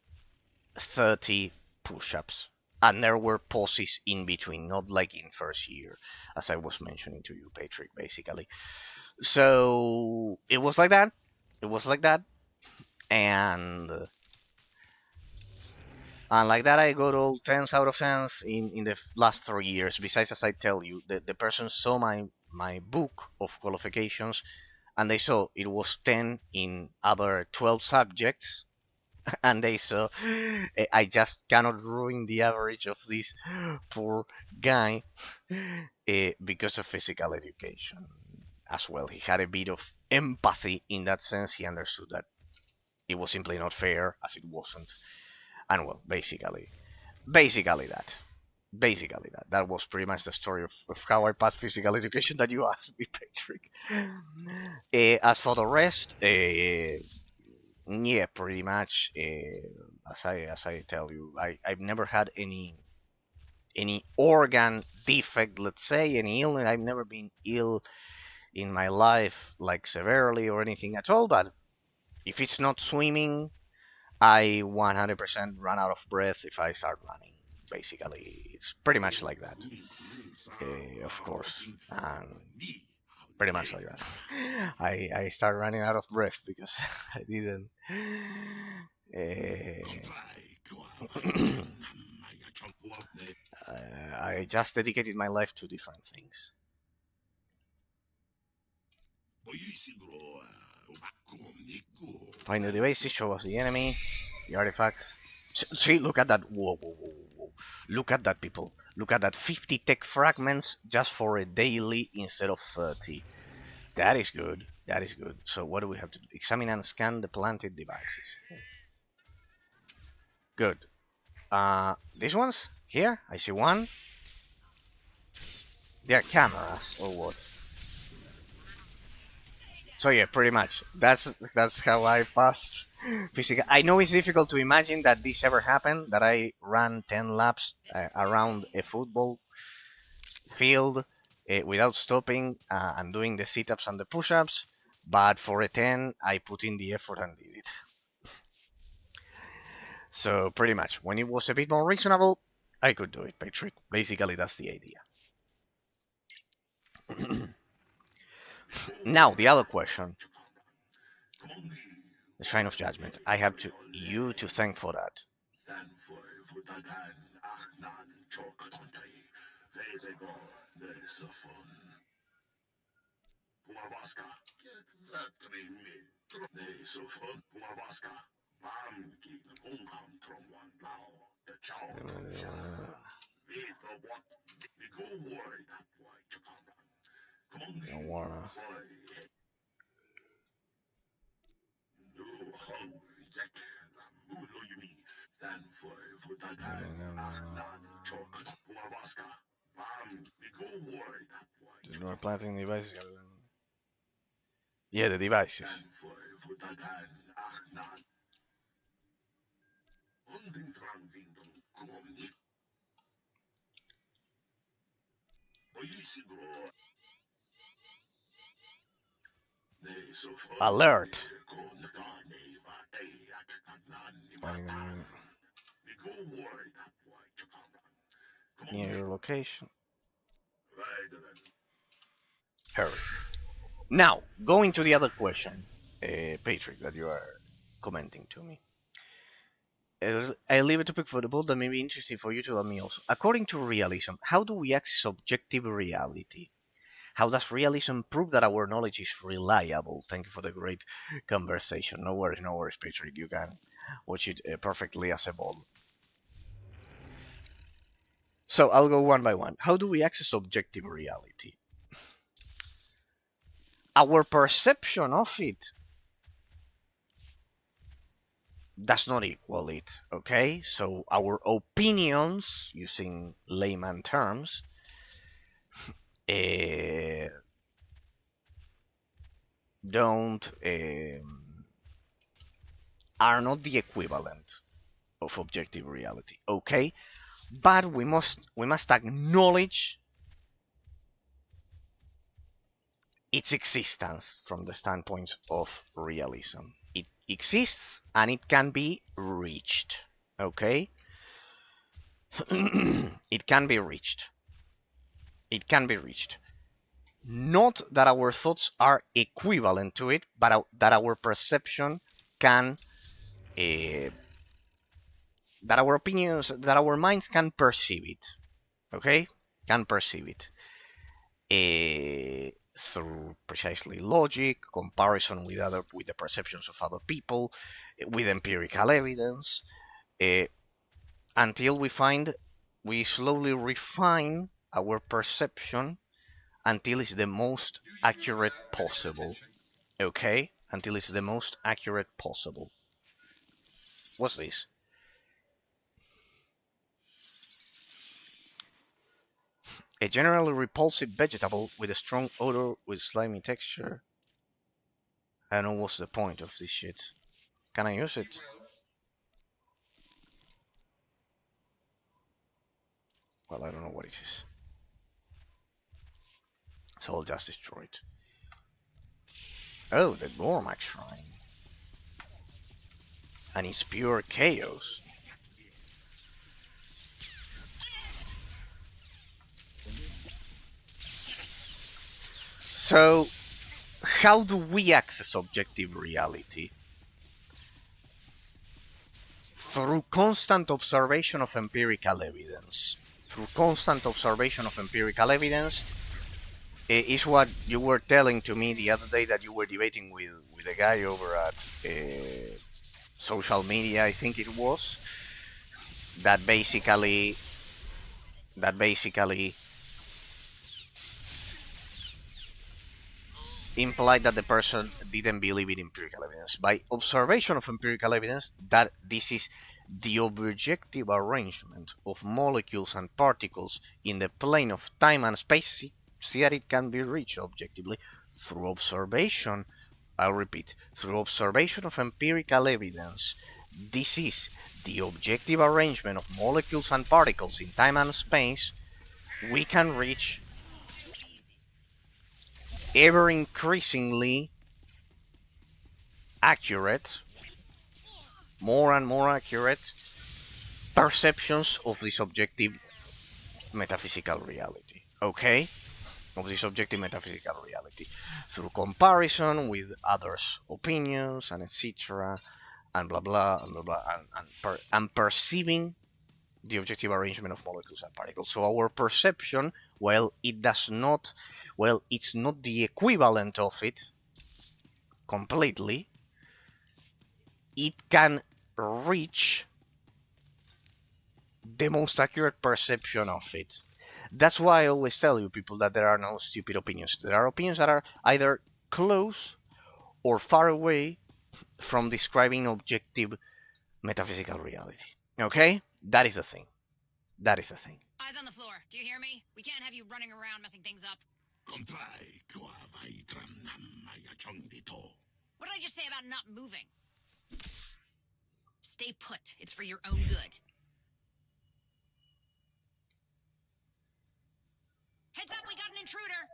30 push-ups, and there were pauses in between, not like in first year, as I was mentioning to you, Patrick, basically. So it was like that. And like that, I got all 10s out of 10s in the last 3 years. Besides, as I tell you, the person saw my book of qualifications, and they saw it was 10 in other 12 subjects, and they saw I just cannot ruin the average of this poor guy because of physical education as well. He had a bit of empathy in that sense. He understood that it was simply not fair as it wasn't. And well, basically that. Basically that. That was pretty much the story of how I passed physical education that you asked me, Patrick. As for the rest, yeah, pretty much. As I tell you, I've never had any organ defect, let's say, any illness. I've never been ill in my life, like severely or anything at all. But if it's not swimming, I 100% run out of breath if I start running. Basically, it's pretty much like that. Of course, and pretty much like that. I start running out of breath because I didn't. I just dedicated my life to different things. Find the devices, show us the enemy, the artifacts. See, look at that. Whoa, whoa, whoa, whoa. Look at that, people. Look at that. 50 tech fragments just for a daily instead of 30. That is good. That is good. So what do we have to do? Examine and scan the planted devices. Good. These ones? Here? I see one. They're cameras or what? So yeah, pretty much. That's how I passed physical. I know it's difficult to imagine that this ever happened. That I ran 10 laps around a football field without stopping and doing the sit-ups and the push-ups. But for a 10, I put in the effort and did it. So pretty much, when it was a bit more reasonable, I could do it, Patrick. Basically, that's the idea. Now, the other question. The Shrine of Judgment. I have you to thank for that. Don't wanna. We're planting devices. Yeah, the devices. Alert. Near your location. Hurry. Now, going to the other question, Patrick, that you are commenting to me. I leave a topic for the board that may be interesting for you to tell me also. According to realism, how do we access objective reality? How does realism prove that our knowledge is reliable? Thank you for the great conversation. No worries, Patrick. You can watch it perfectly as a ball. So I'll go one by one. How do we access objective reality? Our perception of it does not equal it, okay? So our opinions, using layman terms, don't are not the equivalent of objective reality, okay? But we must acknowledge its existence from the standpoint of realism. It exists and it can be reached, okay? It can be reached. It can be reached. Not that our thoughts are equivalent to it, but that our perception can, that our opinions, that our minds can perceive it. Okay? Can perceive it. through precisely logic, comparison with the perceptions of other people, with empirical evidence, until we slowly refine our perception until it's the most accurate possible. Okay? Until it's the most accurate possible. What's this? A generally repulsive vegetable with a strong odor with slimy texture. I don't know what's the point of this shit. Can I use it? Well, I don't know what it is. So I'll just destroy it. Oh, the Gormak Shrine. And it's pure chaos. So, how do we access objective reality? Through constant observation of empirical evidence. Through constant observation of empirical evidence is what you were telling to me the other day that you were debating with a guy over at social media, I think it was, that basically implied that the person didn't believe in empirical evidence. By observation of empirical evidence, that this is the objective arrangement of molecules and particles in the plane of time and space, see that it can be reached objectively through observation. I'll repeat, through observation of empirical evidence. This is the objective arrangement of molecules and particles in time and space. We can reach ever increasingly accurate, more and more accurate perceptions of this objective metaphysical reality. Okay? Of this objective metaphysical reality. Through comparison with others' opinions and etc. And blah blah and blah blah and perceiving the objective arrangement of molecules and particles. So our perception, well, it's not the equivalent of it completely. It can reach the most accurate perception of it. That's why I always tell you people that there are no stupid opinions. There are opinions that are either close or far away from describing objective metaphysical reality. Okay? That is the thing. That is the thing. Eyes on the floor. Do you hear me? We can't have you running around messing things up. What did I just say about not moving? Stay put. It's for your own good. Heads up, we got an intruder!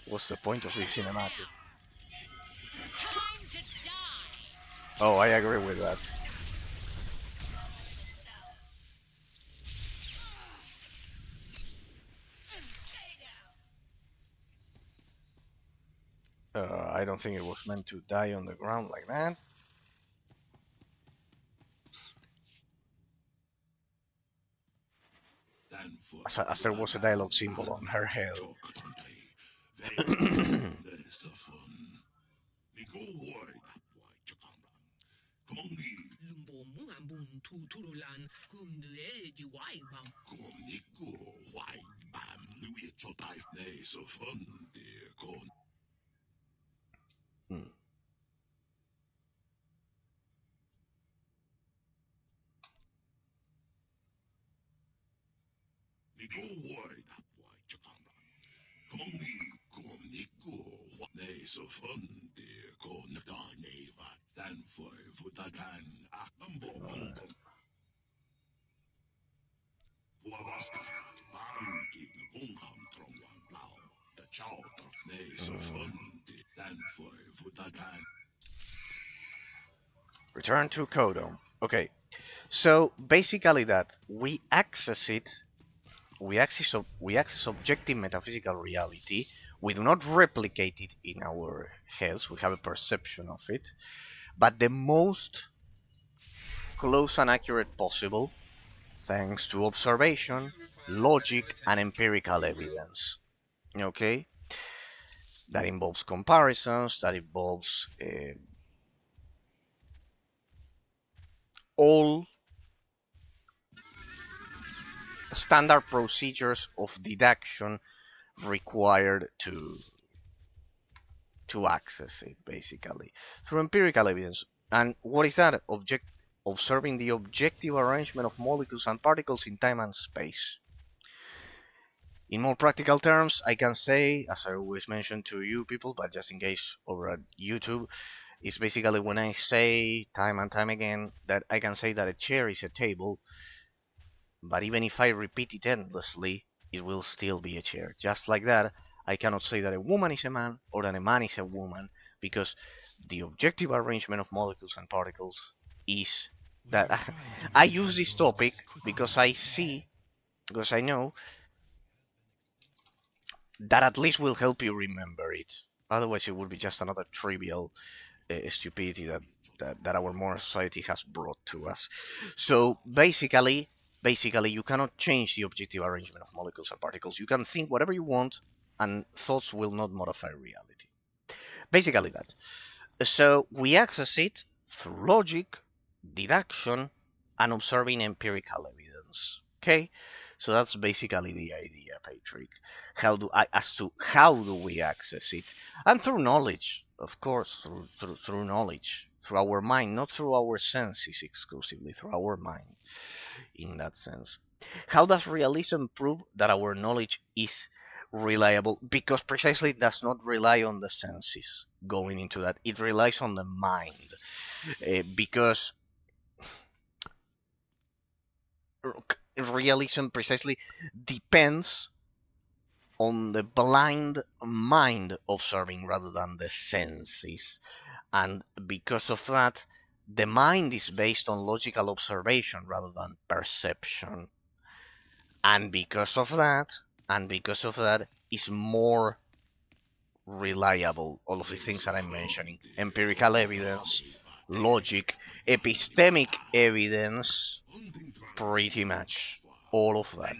What's the point of this cinematic? Time to die! Oh, I agree with that. I don't think it was meant to die on the ground like that. As there was a dialogue symbol on her head. Return to Kodom. Okay, so basically that we access it, we access objective metaphysical reality. We do not replicate it in our heads. We have a perception of it, but the most close and accurate possible, thanks to observation logic, and empirical evidence. Okay? That involves comparisons, that involves all standard procedures of deduction required to access it, basically, through empirical evidence. And what is that? Observing the objective arrangement of molecules and particles in time and space. In more practical terms, I can say, as I always mention to you people, but just in case over at YouTube, is basically when I say time and time again that I can say that a chair is a table, but even if I repeat it endlessly, it will still be a chair. Just like that, I cannot say that a woman is a man or that a man is a woman, because the objective arrangement of molecules and particles is that I use this topic because because I know that at least will help you remember it. Otherwise, it would be just another trivial stupidity that our modern society has brought to us. So basically, you cannot change the objective arrangement of molecules and particles. You can think whatever you want, and thoughts will not modify reality. Basically that. So we access it through logic, deduction, and observing empirical evidence. Okay, so that's basically the idea, Patrick. As to how do we access it, and through knowledge, of course, through knowledge, through our mind, not through our senses exclusively, through our mind. In that sense, how does realism prove that our knowledge is reliable? Because precisely it does not rely on the senses going into that, it relies on the mind. Because realism precisely depends on the blind mind observing rather than the senses, and because of that the mind is based on logical observation rather than perception, and because of that is more reliable. All of the things that I'm mentioning: empirical evidence, logic, epistemic evidence, pretty much all of that.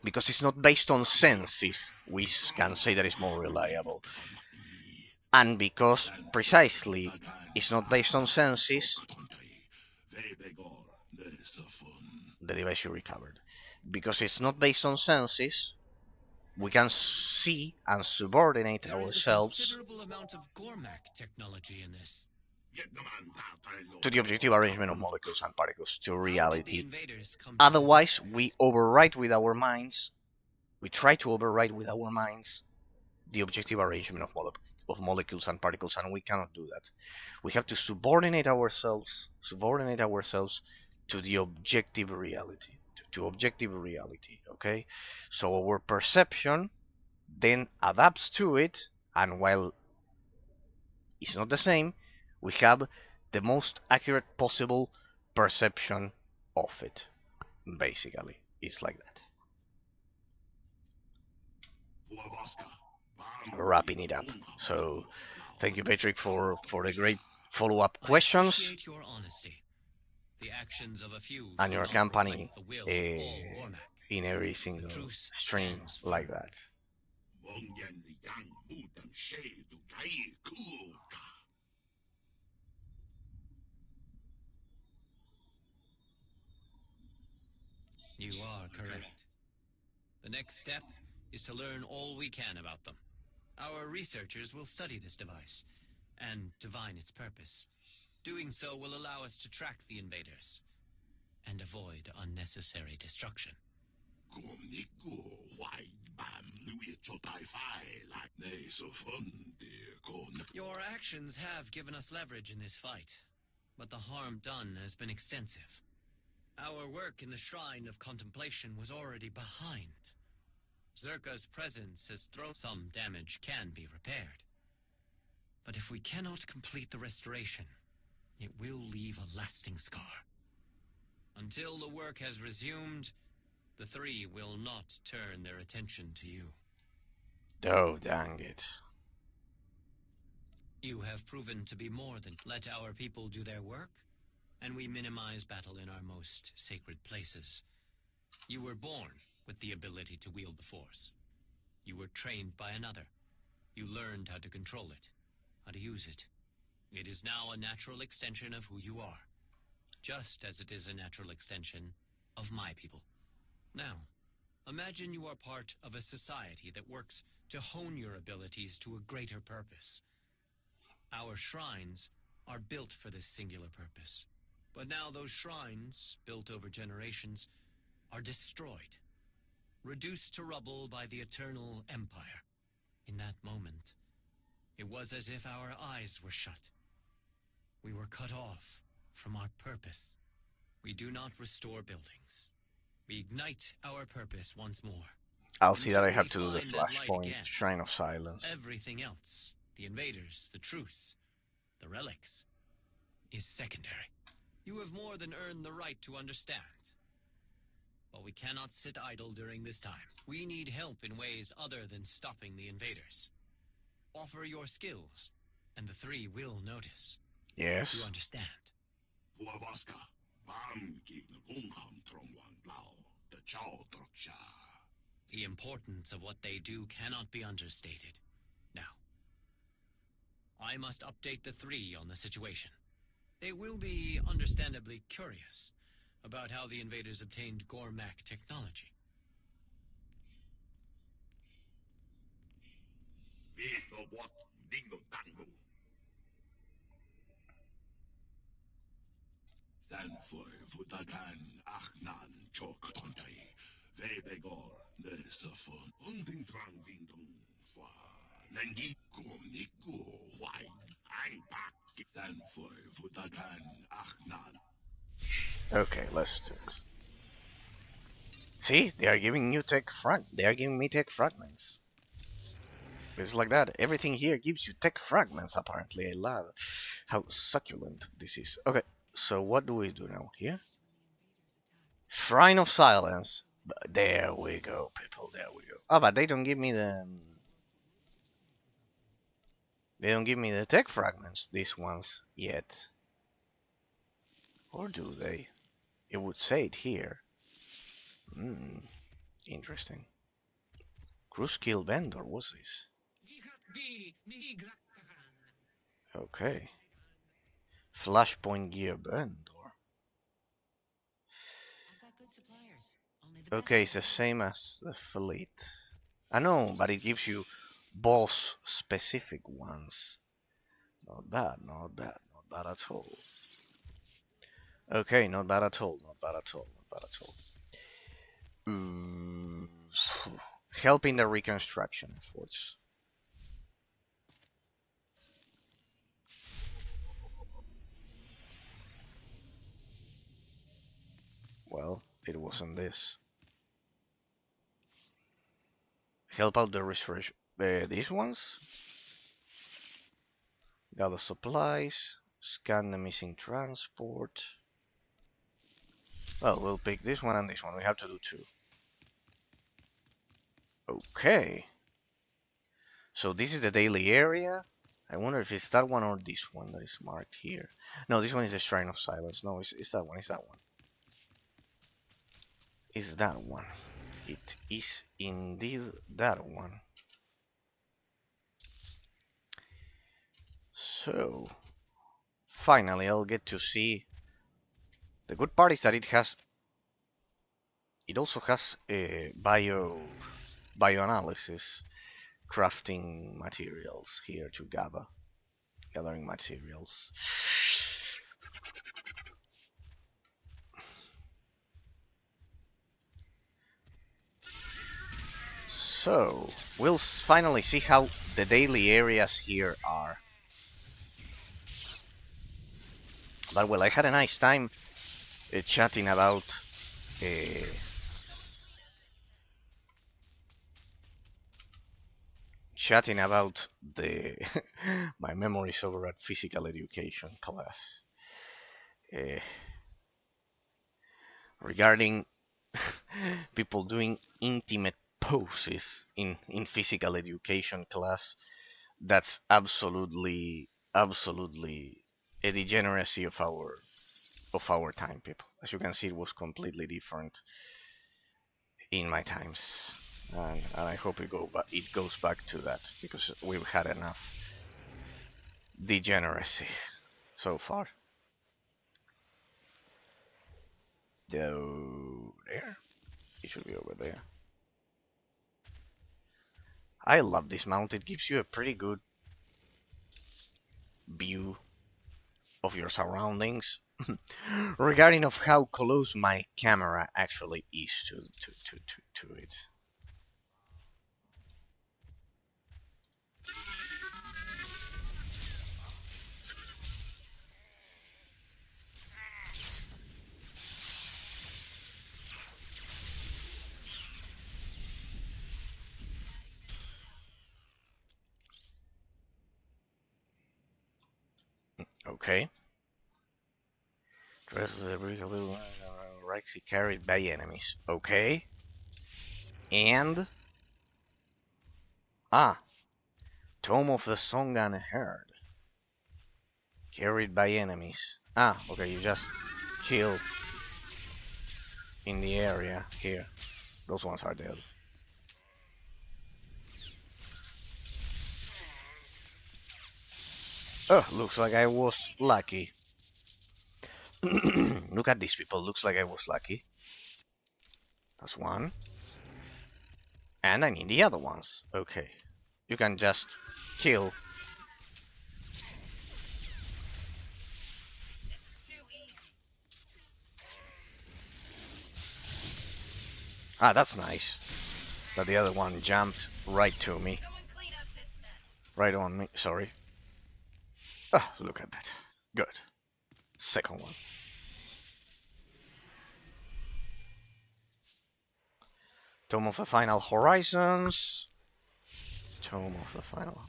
Because it's not based on senses, we can say that it's more reliable. And because precisely it's not based on senses, the device you recovered. Because it's not based on senses, we can see and subordinate ourselves There is a considerable amount of Gormak technology in this. to the objective arrangement of molecules and particles, to How did the reality. invaders come to Otherwise, possess we this? overwrite with our minds, we try to overwrite with our minds the objective arrangement of molecules and particles, and we cannot do that. We have to subordinate ourselves to the objective reality, to objective reality, okay? So our perception then adapts to it, and while it's not the same, we have the most accurate possible perception of it. Basically, it's like that. Wrapping it up. So, thank you, Patrick, for the great follow-up I questions appreciate your honesty. The actions of a few and should your not company reflect the will of all Gormak. in every The single truce stream stands like firm. that. You are correct. The next step is to learn all we can about them. Our researchers will study this device and divine its purpose. Doing so will allow us to track the invaders and avoid unnecessary destruction. Your actions have given us leverage in this fight, but the harm done has been extensive. Our work in the Shrine of Contemplation was already behind. Zerka's presence has thrown some damage can be repaired. But if we cannot complete the restoration, it will leave a lasting scar. Until the work has resumed, the three will not turn their attention to you. Oh, dang it. You have proven to be more than let our people do their work, and we minimize battle in our most sacred places. You were born with the ability to wield the Force. You were trained by another. You learned how to control it, how to use it. It is now a natural extension of who you are, just as it is a natural extension of my people. Now, imagine you are part of a society that works to hone your abilities to a greater purpose. Our shrines are built for this singular purpose. But now those shrines, built over generations, are destroyed, reduced to rubble by the Eternal Empire. In that moment, it was as if our eyes were shut. We were cut off from our purpose. We do not restore buildings. We ignite our purpose once more. I'll see that I Until have we to do the find that light flashpoint again. Shrine of Silence. Everything else, the invaders, the truce, the relics, is secondary. You have more than earned the right to understand. But we cannot sit idle during this time. We need help in ways other than stopping the invaders. Offer your skills, and the three will notice. Yes. You understand? The importance of what they do cannot be understated. Now, I must update the three on the situation. They will be understandably curious about how the invaders obtained Gormak technology. Okay, let's do it. See, they are giving you tech They are giving me tech fragments. It's like that. Everything here gives you tech fragments. Apparently, I love how succulent this is. Okay, so what do we do now here? Shrine of Silence. There we go, people. There we go. Oh, but they don't give me the. They don't give me the tech fragments. These ones yet. Or do they? It would say it here. Interesting. Cruise skill vendor, what's this? Okay. Flashpoint gear vendor. Okay, it's the same as the fleet. I know, but it gives you boss specific ones. Not bad, not bad, not bad at all. Okay, not bad at all, not bad at all, not bad at all. Helping the reconstruction efforts. Well, it wasn't this. Help out the research. These ones? Gather supplies. Scan the missing transport. Well, we'll pick this one and this one. We have to do two. Okay. So this is the daily area. I wonder if it's that one or this one that is marked here. No, this one is the Shrine of Silence. No, it's that one. It's that one. It's that one. It is indeed that one. So, finally, I'll get to see. The good part is that it also has a bioanalysis crafting materials here to gathering materials. So, we'll finally see how the daily areas here are. But well, I had a nice time chatting about the my memories over at physical education class regarding people doing intimate poses in physical education class. That's absolutely a degeneracy of our time, people. As you can see, it was completely different in my times, and I hope it goes back to that, because we've had enough degeneracy so far. So there, it should be over there. I love this mount. It gives you a pretty good view of your surroundings regarding of how close my camera actually is to it. Okay. Dress with the Rexy carried by enemies. Okay. And Tome of the Songan Herd. Carried by enemies. Okay, you just kill in the area here. Those ones are dead. Oh, looks like I was lucky. Look at these people. Looks like I was lucky. That's one. And I need the other ones. Okay. You can just kill. This is too easy. That's nice. But the other one jumped right to me. Someone clean up this mess. Right on me. Sorry. Look at that. Good. Second one. Tome of the Final Horizons. Tome of the Final.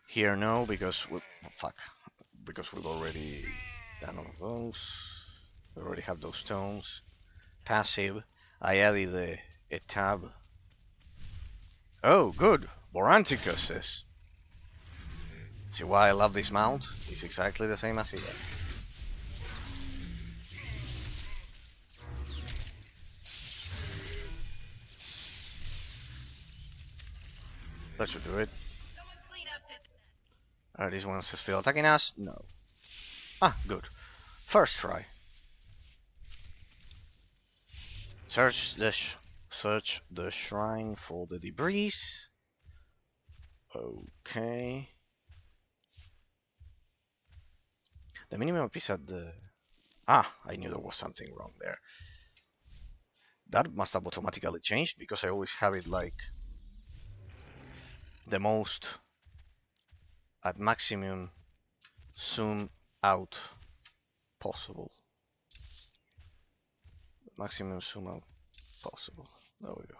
Here no, because because we've already done all of those. We already have those tomes. Passive. I added a tab. Oh, good. Boranticus is. See why I love this mount? It's exactly the same as it. That should do it. Someone clean up this mess. Are these ones still attacking us? No. Good. First try. Search the shrine for the debris. Okay. The minimap is at the... I knew there was something wrong there. That must have automatically changed, because I always have it like the most at maximum zoom out possible. Maximum zoom out possible. There we go.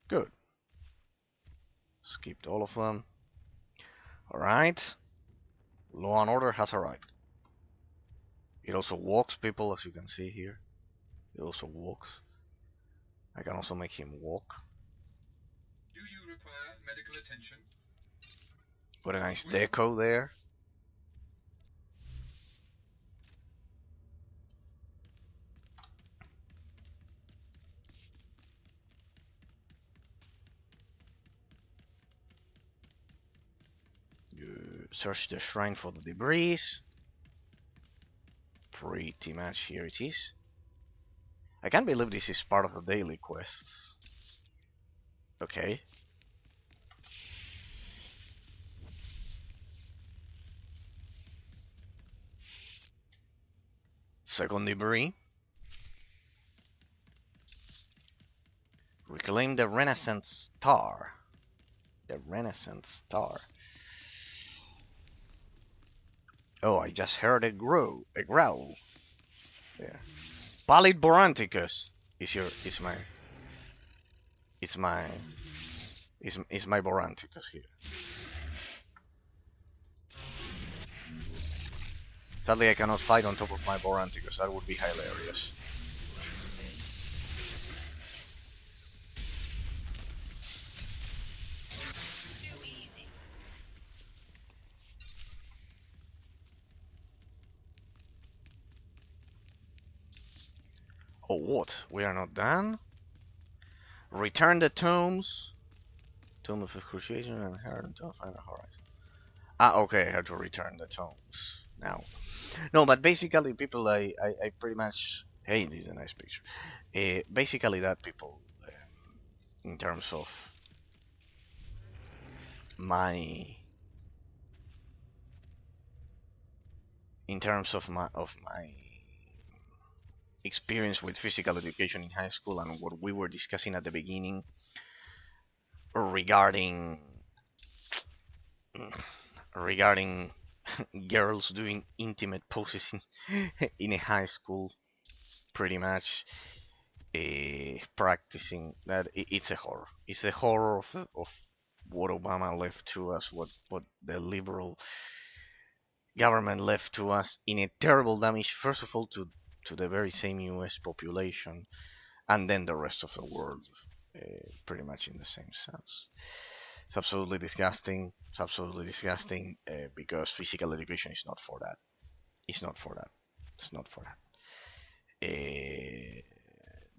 Good. Skipped all of them. Alright. Law and Order has arrived. It also walks people, as you can see here. It also walks. I can also make him walk. Do you require medical attention? Got a nice deco there. You search the shrine for the debris. Pretty much here it is. I can't believe this is part of the daily quests. Okay. Second debris. Reclaim the Renaissance Star. The Renaissance Star. Oh, I just heard a growl. There. Pallid Boranticus is my Boranticus here. Sadly, I cannot fight on top of my Boranticus. That would be hilarious. Oh, what? We are not done? Return the tomes. Tome of Excruciation and Heart until Final Horizon. Ah, okay, I have to return the tomes now. No, but basically, people, I pretty much. Hey, this is a nice picture. Basically, that people, in terms of my, in terms of my experience with physical education in high school and what we were discussing at the beginning regarding regarding girls doing intimate poses in a high school, pretty much practicing that. It's a horror. It's a horror of what Obama left to us, what the liberal government left to us in a terrible damage, first of all, to the very same US population, and then the rest of the world, pretty much in the same sense. It's absolutely disgusting. It's absolutely disgusting because physical education is not for that. It's not for that. It's not for that.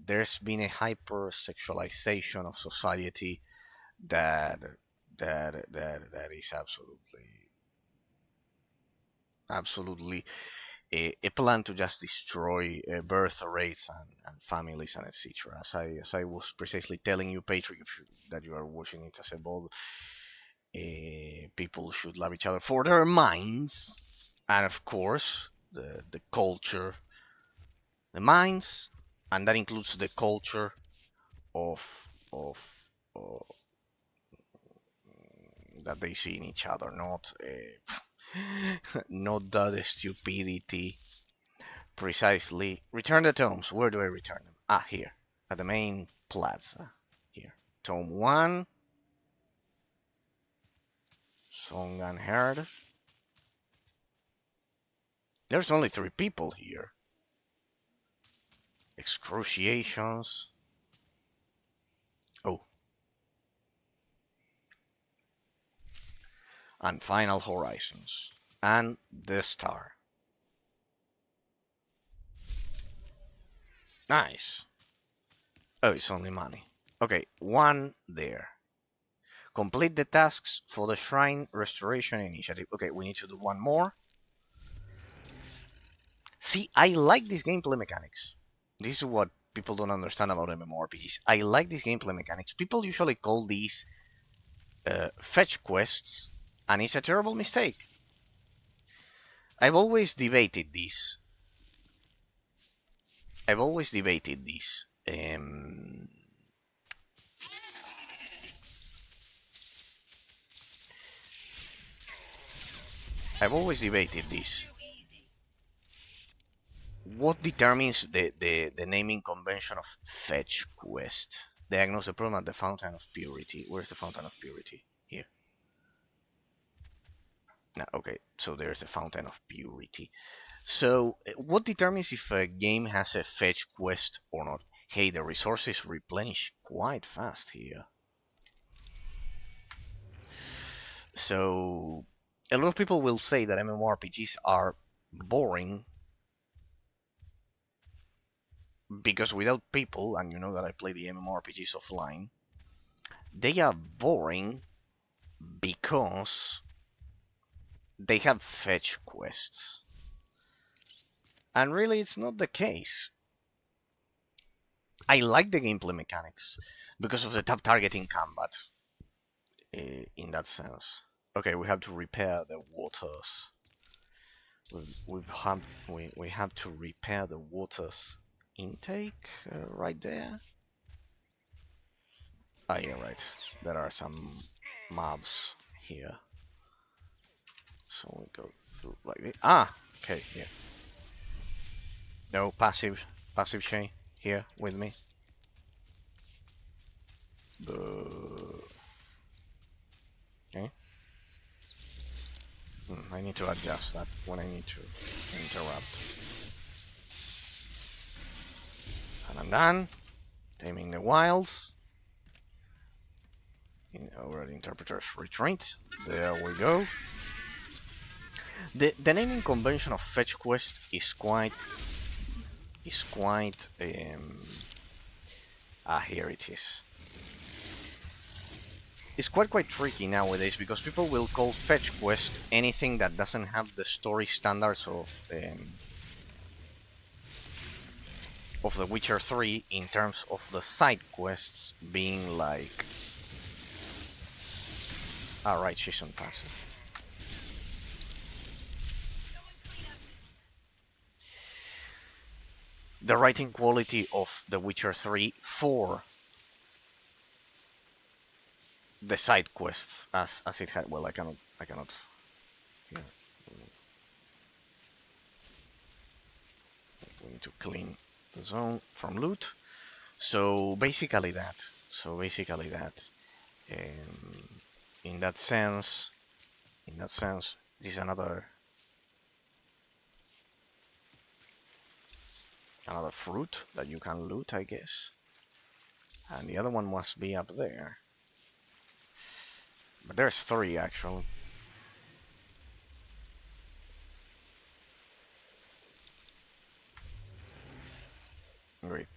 There's been a hypersexualization of society that that is absolutely a plan to just destroy birth rates and families and etc. As I was precisely telling you, Patrick, that you are watching it as a ball, people should love each other for their minds, and of course the culture, the minds, and that includes the culture of of, of that they see in each other, not not that stupidity. Precisely. Return the tomes. Where do I return them? Ah, here. At the main plaza. Here. Tome 1. Song Unheard. There's only 3 people here. Excruciations. Oh. And Final Horizons. And the Star. Nice. Oh, it's only money. Okay, 1 there. Complete the tasks for the Shrine Restoration Initiative. Okay, we need to do 1 more. See, I like these gameplay mechanics. This is what people don't understand about MMORPGs. I like these gameplay mechanics. People usually call these fetch quests, and it's a terrible mistake. I've always debated this. I've always debated this. What determines the naming convention of fetch quest? Diagnose the problem at the Fountain of Purity. Where's the Fountain of Purity? Here. No, okay, so there's the Fountain of Purity. So, what determines if a game has a fetch quest or not? Hey, the resources replenish quite fast here. So, a lot of people will say that MMORPGs are boring because without people, and you know that I play the MMORPGs offline, they are boring because they have fetch quests. And really, it's not the case. I like the gameplay mechanics because of the tap targeting combat in that sense. Okay, we have to repair the waters. We have to repair the waters intake right there. Ah, yeah, right. There are some mobs here. So we go through like this. Ah, okay, yeah. No, passive chain here with me. Okay. I need to adjust that when I need to interrupt. And I'm done. Taming the wilds. Over the interpreter's retreat. There we go. The naming convention of fetch quest is quite is quite here it is. It's quite tricky nowadays because people will call fetch quest anything that doesn't have the story standards of The Witcher 3 in terms of the side quests being like... Alright, she's on passive. The writing quality of The Witcher 3 for the side quests as it had. Well, I cannot yeah. We need to clean the zone from loot. So basically that. In that sense, this is another fruit that you can loot, I guess. And the other one must be up there. But there's 3 actually. Great.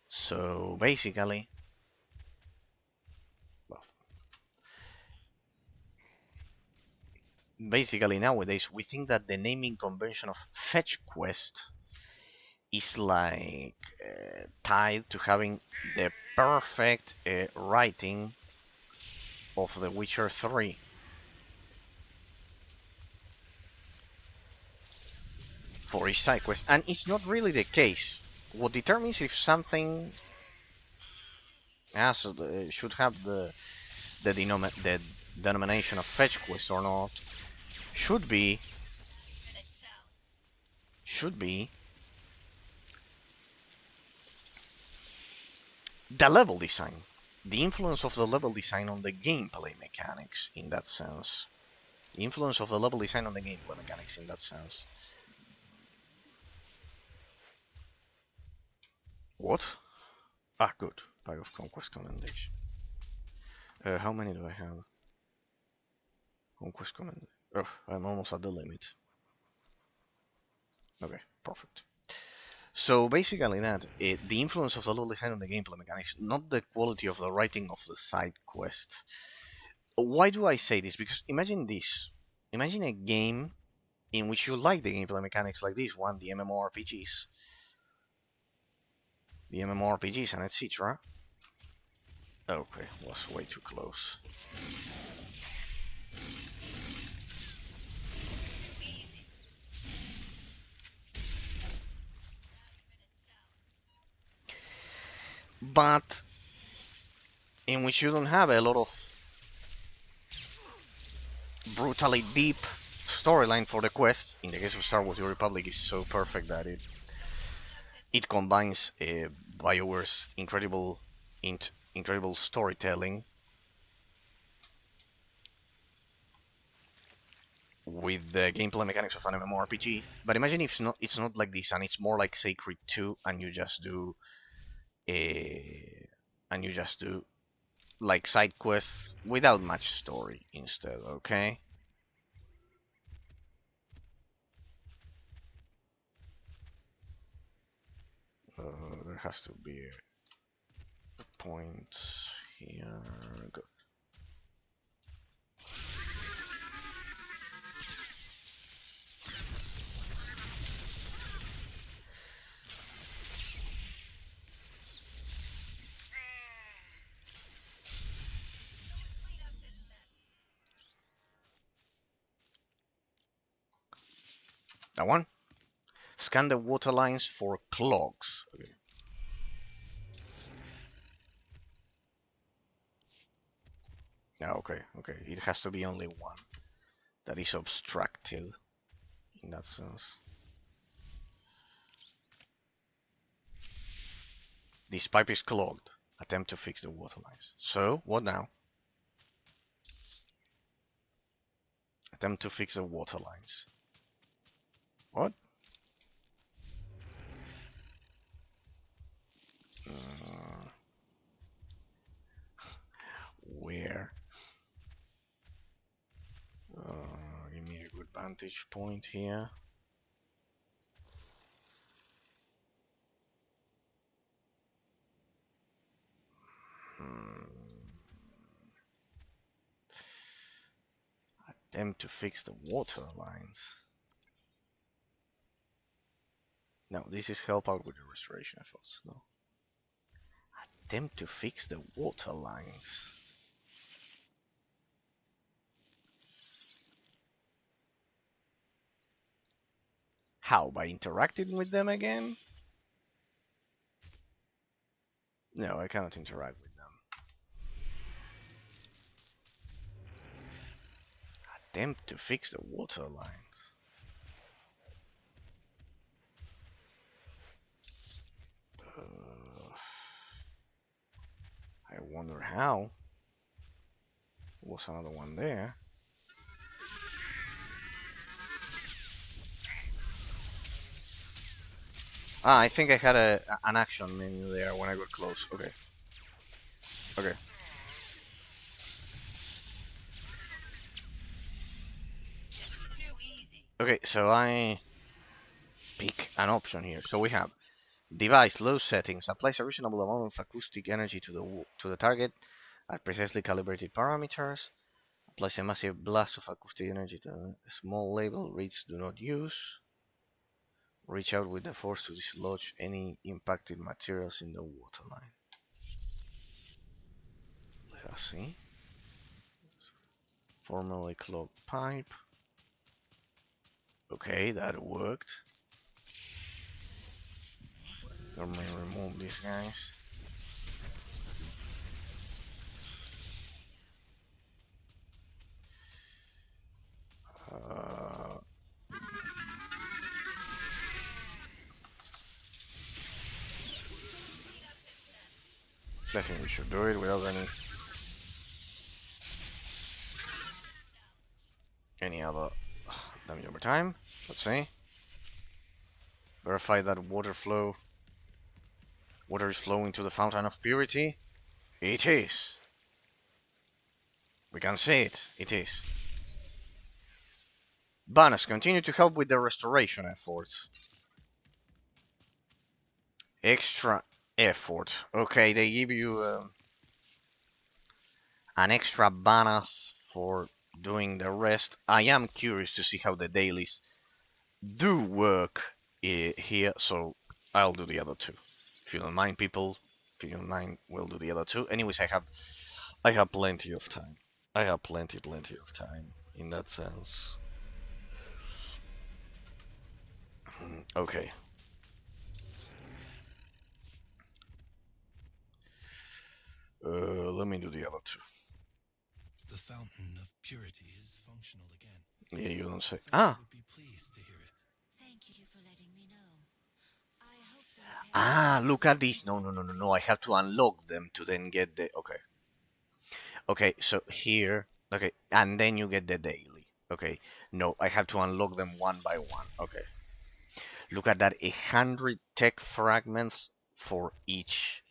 So basically, well, nowadays we think that the naming convention of fetch quest is like tied to having the perfect writing of The Witcher 3. For each side quest, and it's not really the case. What determines if something has should have the denomination of fetch quest or not should be the level design, the influence of the level design on the gameplay mechanics in that sense. The influence of the level design on the gameplay mechanics in that sense. What? Ah, good. Pack of Conquest Commendation. How many do I have? Conquest Commendation. Oh, I'm almost at the limit. Okay, perfect. So basically that, the influence of the level design on the gameplay mechanics, not the quality of the writing of the side quest. Why do I say this? Because imagine this. Imagine a game in which you like the gameplay mechanics like this one, the mmorpgs. The mmorpgs and etc. Okay, was way too close. But in which you don't have a lot of brutally deep storyline for the quests. In the case of Star Wars: The Old Republic, is so perfect that it combines BioWare's incredible storytelling with the gameplay mechanics of an MMORPG. But imagine if it's not like this, and it's more like Sacred 2, and you just do like side quests without much story instead. Okay. There has to be a point here. Go. That one. Scan the water lines for clogs. Okay. Yeah, okay. It has to be only one that is obstructed in that sense. This pipe is clogged. Attempt to fix the water lines. So, what now? Attempt to fix the water lines. What? Where? Give me a good vantage point here. Attempt to fix the water lines. No, this is help out with the restoration efforts. No. Attempt to fix the water lines. How? By interacting with them again? No, I cannot interact with them. Attempt to fix the water lines. I wonder how. Was another one there? Ah, I think I had an action menu there when I got close. Okay. Okay. Too easy. Okay, so I pick an option here. So we have device low settings applies a reasonable amount of acoustic energy to the target at precisely calibrated parameters. Applies a massive blast of acoustic energy to a small label. Reads do not use. Reach out with the force to dislodge any impacted materials in the waterline. Let's see. Formerly clogged pipe. Okay, that worked. Let me remove these guys. I think we should do it without any other damage over time. Let's see. Verify that water is flowing to the fountain of purity. It is. We can see it. It is. Bonus, continue to help with the restoration efforts. Extra effort. Okay, they give you an extra bonus for doing the rest. I am curious to see how the dailies do work here, so I'll do the other two. If you don't mind, people, if you don't mind, we'll do the other two. Anyways, I have plenty of time. I have plenty of time in that sense. Okay. Let me do the other two. The fountain of purity is functional again. Yeah, you don't say. I thought you would be pleased to hear it. Thank you for letting me know. I hope the Look at this. No. I have to unlock them to then get the. Okay. Okay, so here. Okay, and then you get the daily. Okay. No, I have to unlock them one by one. Okay. Look at that. 100 tech fragments for each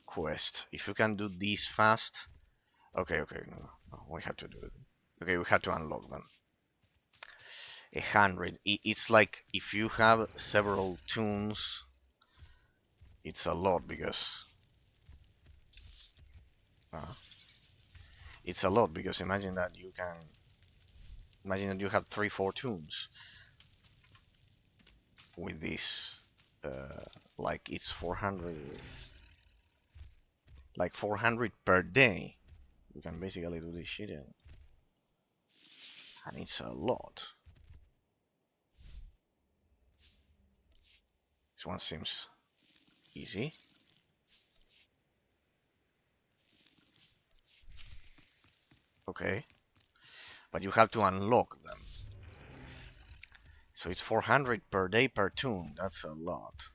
quest. If you can do this fast. Okay. No, we have to do it. Okay, we have to unlock them. 100. It's like if you have several tunes, it's a lot because it's a lot because imagine that you have 3-4 tunes with this. Like it's 400, like 400 per day. You can basically do this shit, and it's a lot. This one seems easy. Okay, but you have to unlock them. So it's 400 per day per tune. That's a lot.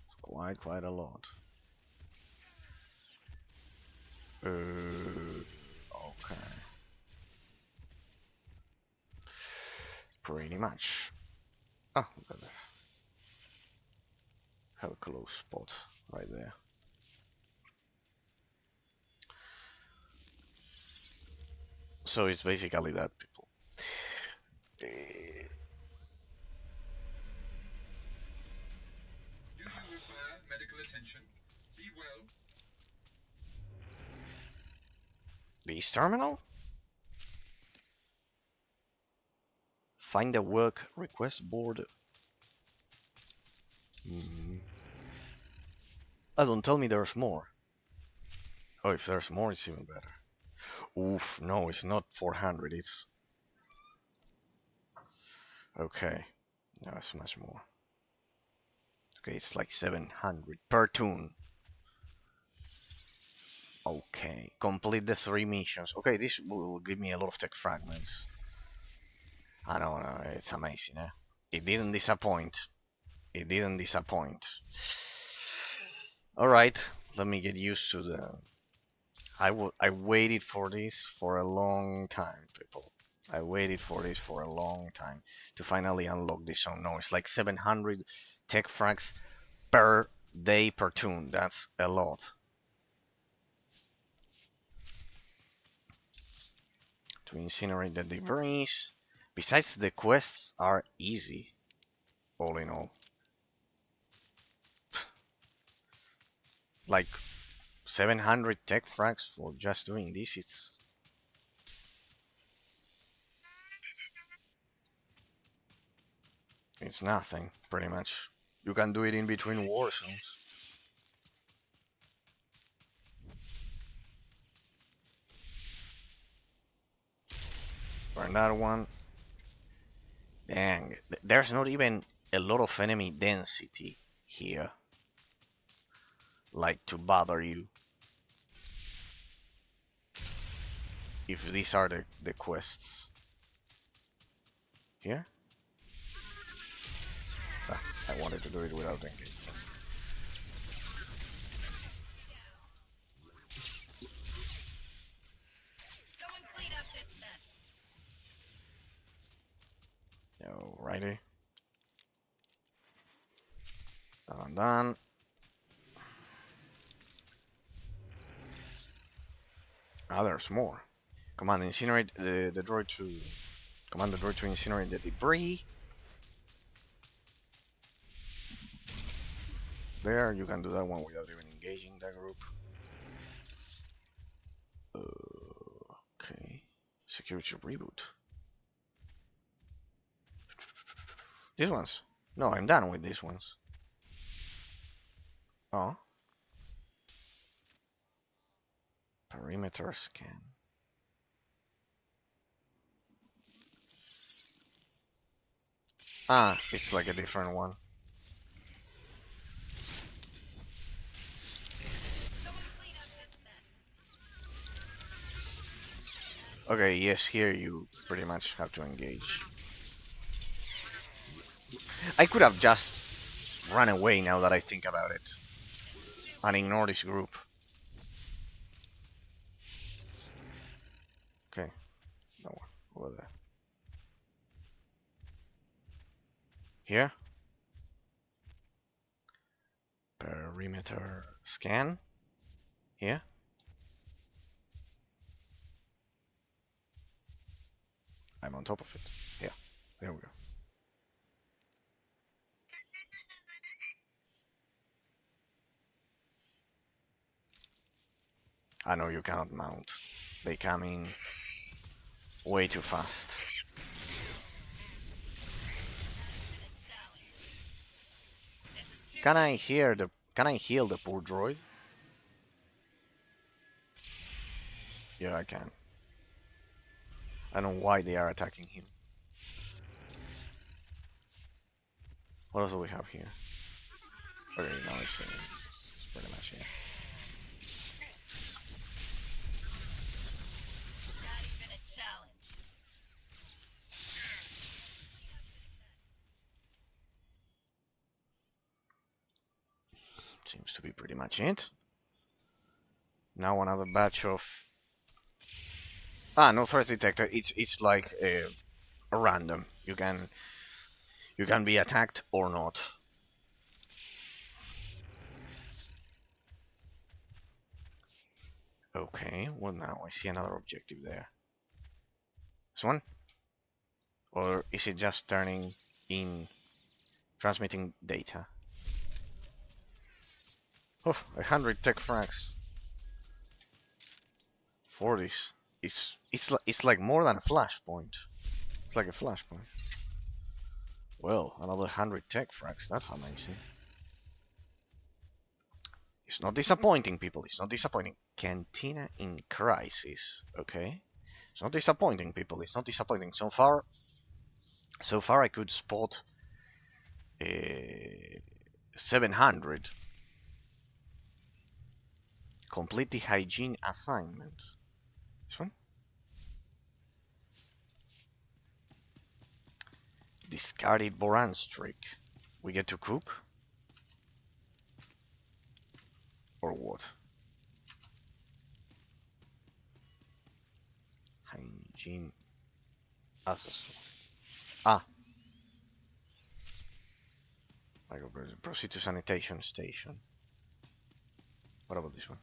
It's quite a lot. Okay. Pretty much. Oh, look at that. Have a close spot right there. So it's basically that, people. Do you require medical attention? Be well. This terminal? Find the work request board. Oh, don't tell me there's more. Oh, if there's more, it's even better. Oof, no, it's not 400, it's... Okay, no, it's much more. Okay, it's like 700 per tune. Okay, complete the 3 missions. Okay, this will give me a lot of tech fragments. I don't know, it's amazing, eh? It didn't disappoint. It didn't disappoint. Alright, let me get used to the... I waited for this for a long time, people. I waited for this for a long time to finally unlock this zone. No, it's like 700 tech frags per day per tune. That's a lot. To incinerate the debris. Besides, the quests are easy, all in all. Like 700 tech frags for just doing this, it's nothing, pretty much. You can do it in between war zones. For another one. Dang, there's not even a lot of enemy density here. Like to bother you. If these are the quests. Here? Ah, I wanted to do it without engaging. Someone clean up this mess. Alrighty. Done. Ah, there's more. Command incinerate the droid to... Command the droid to incinerate the debris. There, you can do that one without even engaging that group. Okay. Security reboot. These ones? No, I'm done with these ones. Oh. Perimeter scan. Ah, it's like a different one. Okay, yes, here you pretty much have to engage. I could have just run away now that I think about it. And ignore this group. Okay. No one. Over there. Here. Perimeter scan. Here. I'm on top of it. Yeah. There we go. I know you cannot mount. They come in way too fast. Can I heal the poor droid? Yeah, I can. I don't know why they are attacking him. What else do we have here? Okay, now it's pretty much here. Not even a challenge. Seems to be pretty much it. Now another batch of... Ah, no threat detector. It's like a random. You can be attacked or not. Okay, well now I see another objective there. This one? Or is it just turning in, transmitting data? Oh, 100 tech frags. For this. It's like more than a flashpoint. It's like a flashpoint. Well, another 100 tech frags. That's amazing. It's not disappointing, people. It's not disappointing. Cantina in crisis. Okay. It's not disappointing, people. It's not disappointing. So far I could spot 700. Complete the hygiene assignment. This one? Discarded Boran streak. We get to cook? Or what? Hygiene accessory. Ah. I go proceed to sanitation station. What about this one?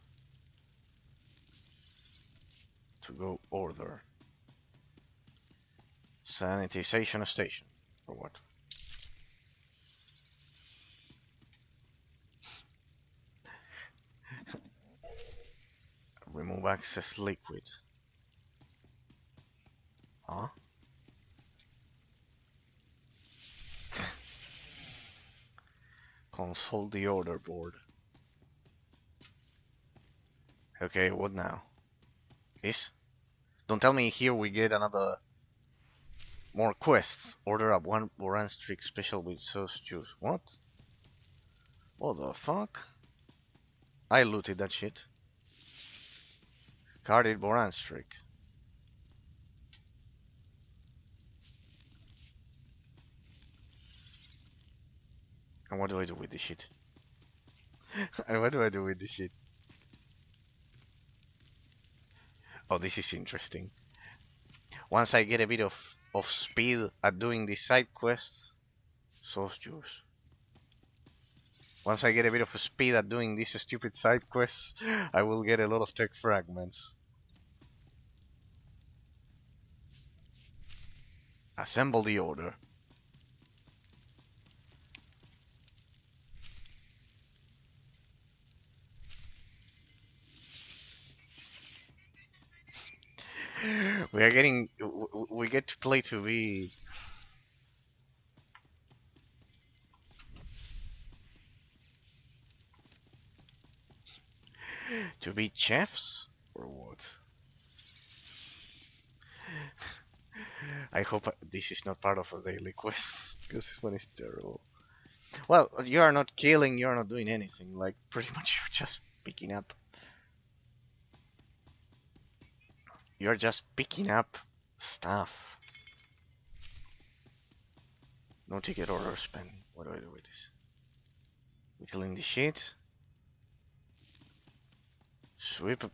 To go order. Sanitization station. Or what? Remove excess liquid. Huh? Consult the order board. Okay, what now? This? Don't tell me here we get another... More quests. Order up one Boran streak special with sauce juice. What? What the fuck? I looted that shit. Carded Boran streak. And what do I do with this shit? And what do I do with this shit? Oh, this is interesting. Once I get a bit of speed at doing these side quests, sauce juice. Once I get a bit of speed at doing these stupid side quests, I will get a lot of tech fragments. Assemble the order. We are getting, we get to play to be chefs or what? I hope this is not part of the daily quest because this one is terrible. Well, you are not killing, you are not doing anything. Like pretty much you're just picking up. You're just picking up stuff. No ticket order spend. What do I do with this? We killing the shit. Sweep.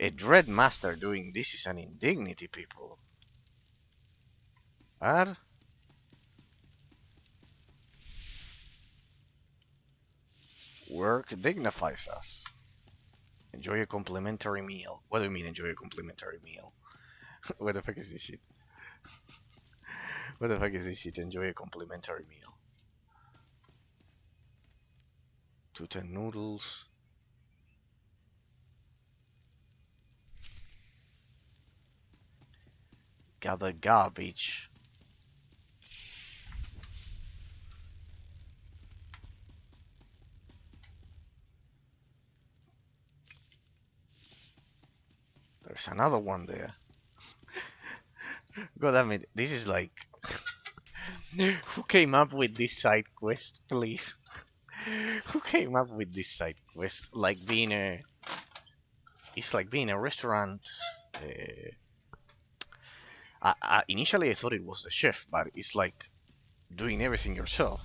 A dread master doing this is an indignity, people. Add. Work dignifies us. Enjoy a complimentary meal. What do you mean enjoy a complimentary meal? What the fuck is this shit? What the fuck is this shit? Enjoy a complimentary meal. 210 noodles. Gather garbage. There's another one there. God damn it, this is like... Who came up with this side quest, please? Who came up with this side quest? Like being a... It's like being a restaurant... initially I thought it was the chef, but it's like doing everything yourself.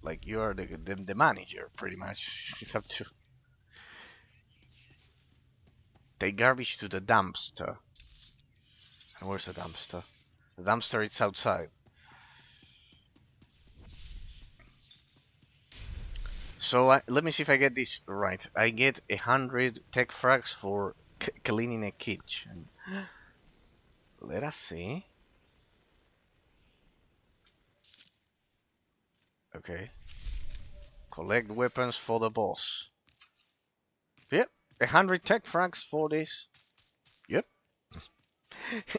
Like you are the manager, pretty much. You have to take garbage to the dumpster. And where's the dumpster? The dumpster is outside. So let me see if I get this right. I get 100 tech frags for cleaning a kitchen. Let us see. Okay. Collect weapons for the boss. Yep. 100 tech frags for this. Yep.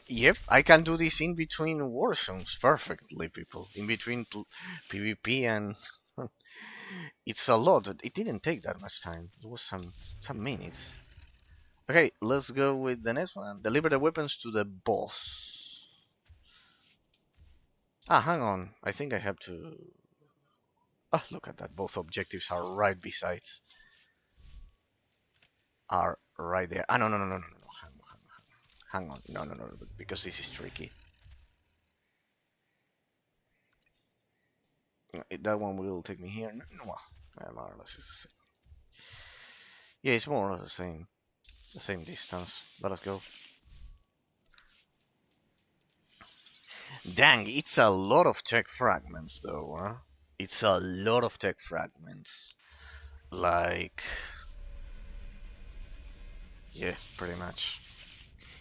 Yep, I can do this in between war zones perfectly, people. In between PvP and it's a lot. It didn't take that much time. It was some minutes. Okay, let's go with the next one. Deliver the weapons to the boss. Ah, hang on. I think I have to. Ah, look at that. Both objectives are right besides. Are right there. Ah, no, no, no, no, no, no. Hang on. No, no, no, because this is tricky. That one will take me here. No, well, more or less it's the same. Yeah, it's more or less the same distance. But let's go. Dang, it's a lot of tech fragments, though, huh? It's a lot of tech fragments. Like, yeah, pretty much.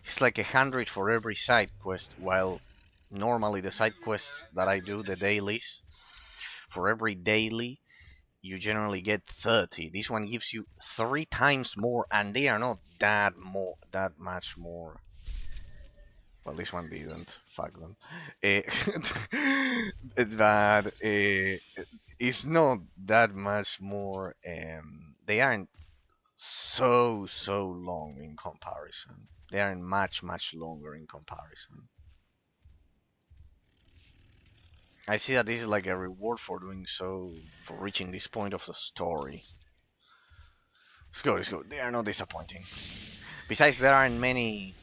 It's like 100 for every side quest, while normally the side quests that I do, the dailies, for every daily, you generally get 30. This one gives you 3 times more, and they are not that much more. Well, this one didn't. Fuck them. That it's not that much more. They aren't so long in comparison. They aren't much longer in comparison. I see that this is like a reward for doing so, for reaching this point of the story. Let's go, let's go. They are not disappointing. Besides, there aren't many.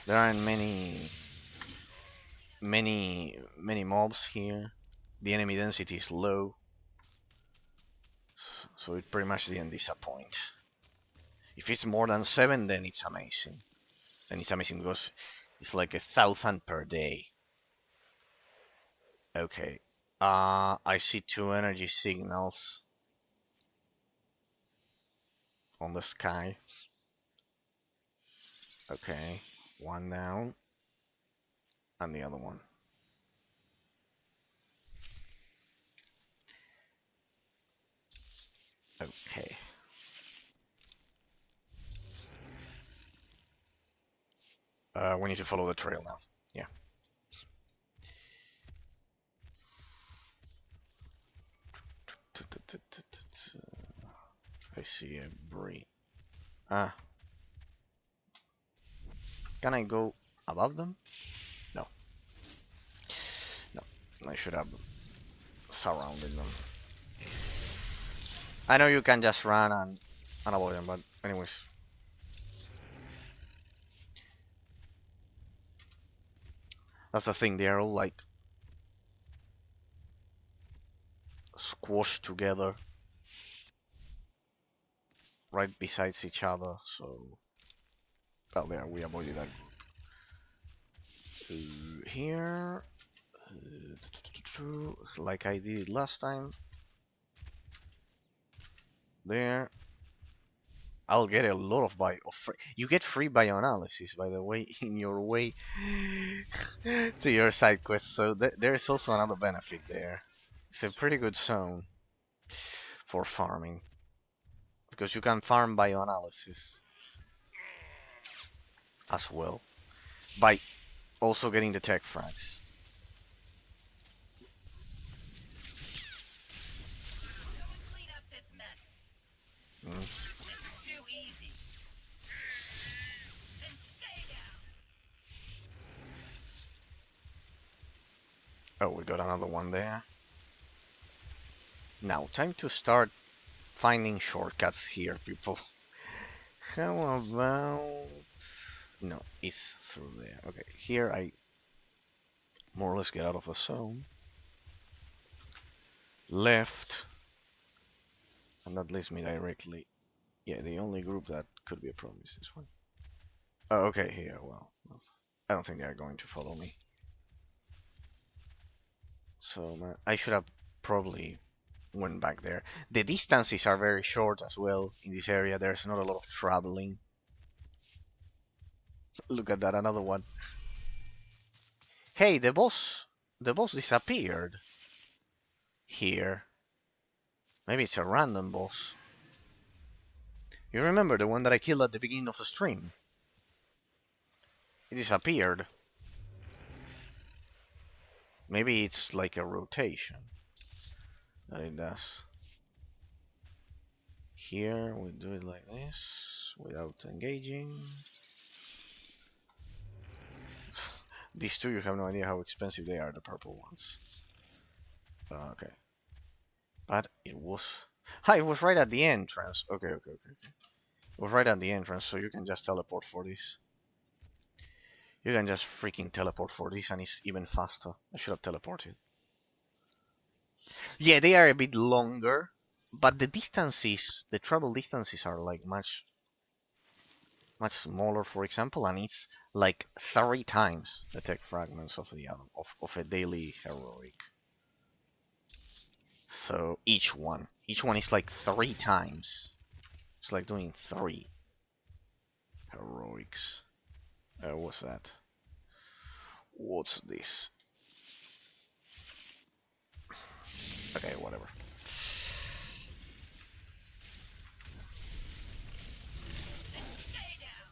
There aren't many mobs here. The enemy density is low, so it pretty much didn't disappoint. If it's more than 7, then it's amazing. Then it's amazing because it's like 1,000 per day. Okay. I see 2 energy signals on the sky. Okay, one down, and the other one. Okay. We need to follow the trail now. Yeah. I see a breed. Ah. Can I go above them? No. No. I should have surrounded them. I know you can just run and avoid them, but anyways. That's the thing, they are all like squashed together right besides each other, so well, there we avoided that group. Here, like I did last time. There, I'll get a lot of free. You get free bioanalysis, by the way, in your way to your side quest. So there is also another benefit there. It's a pretty good zone for farming because you can farm bioanalysis as well by also getting the tech frags. Mm. This is too easy. Then stay down. Oh, we got another one there. Now, time to start finding shortcuts here, people. How about... No, it's through there. Okay, here I more or less get out of the zone. Left. And that leads me directly. Yeah, the only group that could be a problem is this one. Oh, okay, here, well. I don't think they are going to follow me. So, I should have probably went back there. The distances are very short as well in this area. There's not a lot of traveling. Look at that, another one. Hey, the boss disappeared here. Maybe it's a random boss. You remember the one that I killed at the beginning of the stream? It disappeared. Maybe it's like a rotation that it does. Here we do it like this without engaging. These two, you have no idea how expensive they are, the purple ones. Okay. But it was... Hi, it was right at the entrance. Okay. It was right at the entrance, so you can just teleport for this. You can just freaking teleport for this, and it's even faster. I should have teleported. Yeah, they are a bit longer, but the distances, the travel distances are like much smaller, for example, and it's like 3 times the tech fragments of the of a daily heroic. So each one is like 3 times. It's like doing 3 heroics. What's that? What's this? Okay, whatever. Stay down.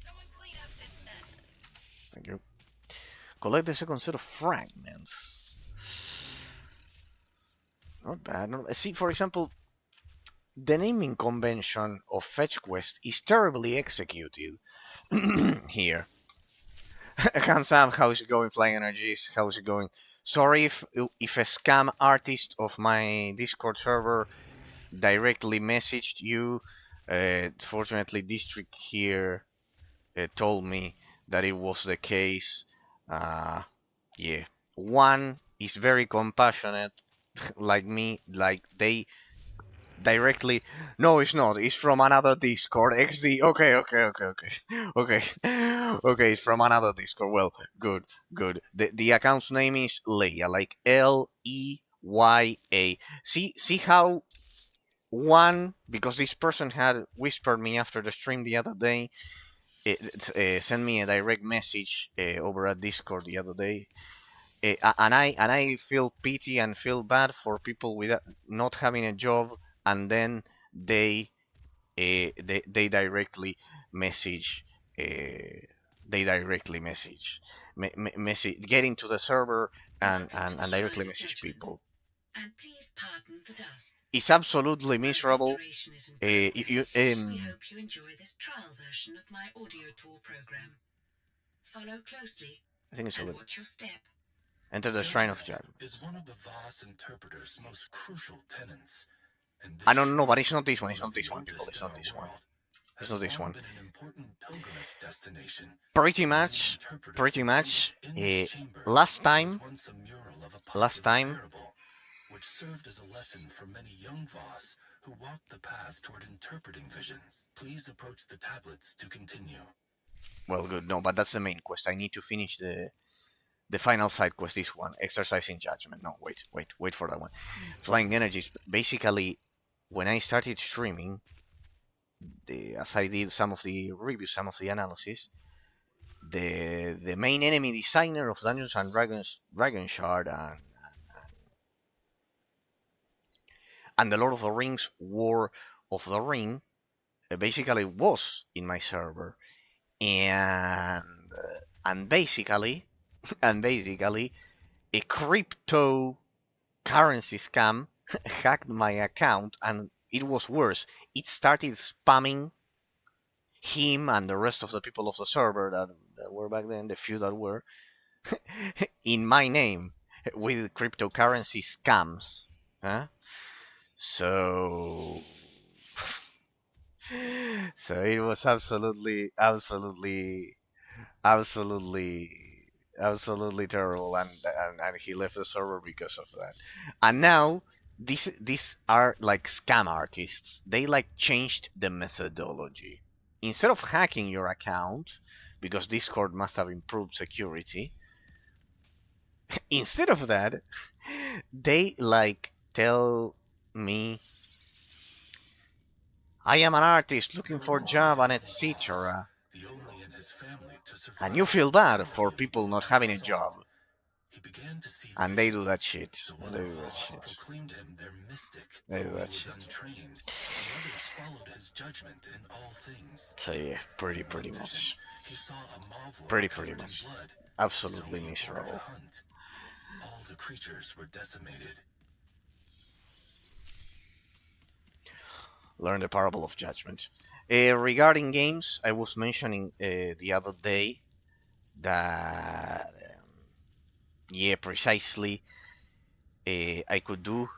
Someone clean up this mess. Thank you. Collect the second set of fragments. Not bad. See, for example, the naming convention of fetch quest is terribly executed here. Sam, how's it going? Flying Energies, how's it going? Sorry if a scam artist of my Discord server directly messaged you. Fortunately, District here told me that it was the case. Yeah, one is very compassionate, like me. Like they directly. No, it's not. It's from another Discord. XD. Okay. Okay, it's from another Discord. Well, good. The account's name is Leia, like Leyya. See how one, because this person had whispered me after the stream the other day. Sent me a direct message over at Discord the other day. And I feel pity and feel bad for people without not having a job, and then they they directly message message get into the server and directly message people. And please pardon the dust. It's absolutely miserable. Restoration is in You, progress. We um, hope you enjoy this trial version of my audio tour program. Follow closely I think it's and good. watch your step. Enter the Shrine of Judgment. Is one of the Voss interpreter's most crucial tenets. And I don't know, shrine, but it's not this one. It's one not of the this one, people. oldest It's in not our this one. world, It's has not this long one. been an important pilgrimage destination Pretty for many much. interpreters, in this chamber, Last there time, was once a mural of a popular parable, which served as a lesson for many young Voss who walked the path toward interpreting visions. Please approach the tablets to continue. well, good. No, but that's the main quest. I need to finish the final side quest. This one, exercising judgment. No, wait for that one. Flying energies. Basically, when I started streaming, as I did some of the reviews, some of the analysis, the main enemy designer of Dungeons and Dragons, Dragon Shard, and the Lord of the Rings War of the Ring, basically was in my server, and basically a cryptocurrency scam hacked my account, and it was worse. It started spamming him and the rest of the people of the server that were back then, the few that were, in my name with cryptocurrency scams. Huh? So so it was absolutely terrible, and he left the server because of that. And now these are like scam artists. They like changed the methodology. Instead of hacking your account, because Discord must have improved security, instead of that, they like tell me I am an artist looking for a job and etc. The only in his family to And you survive feel the bad for medieval people not having a assault. job. He began to see And they visions, do that shit. so They other do that Voss shit. proclaimed him their mystic, They do though that he was shit. untrained, and others followed his judgment in all things. So yeah, pretty In one vision, much. he saw a mavor Pretty covered in much. blood, Absolutely so he ordered miserable. a hunt. All the creatures were decimated. Learn the parable of judgment. Regarding games, I was mentioning the other day that yeah, precisely, I could do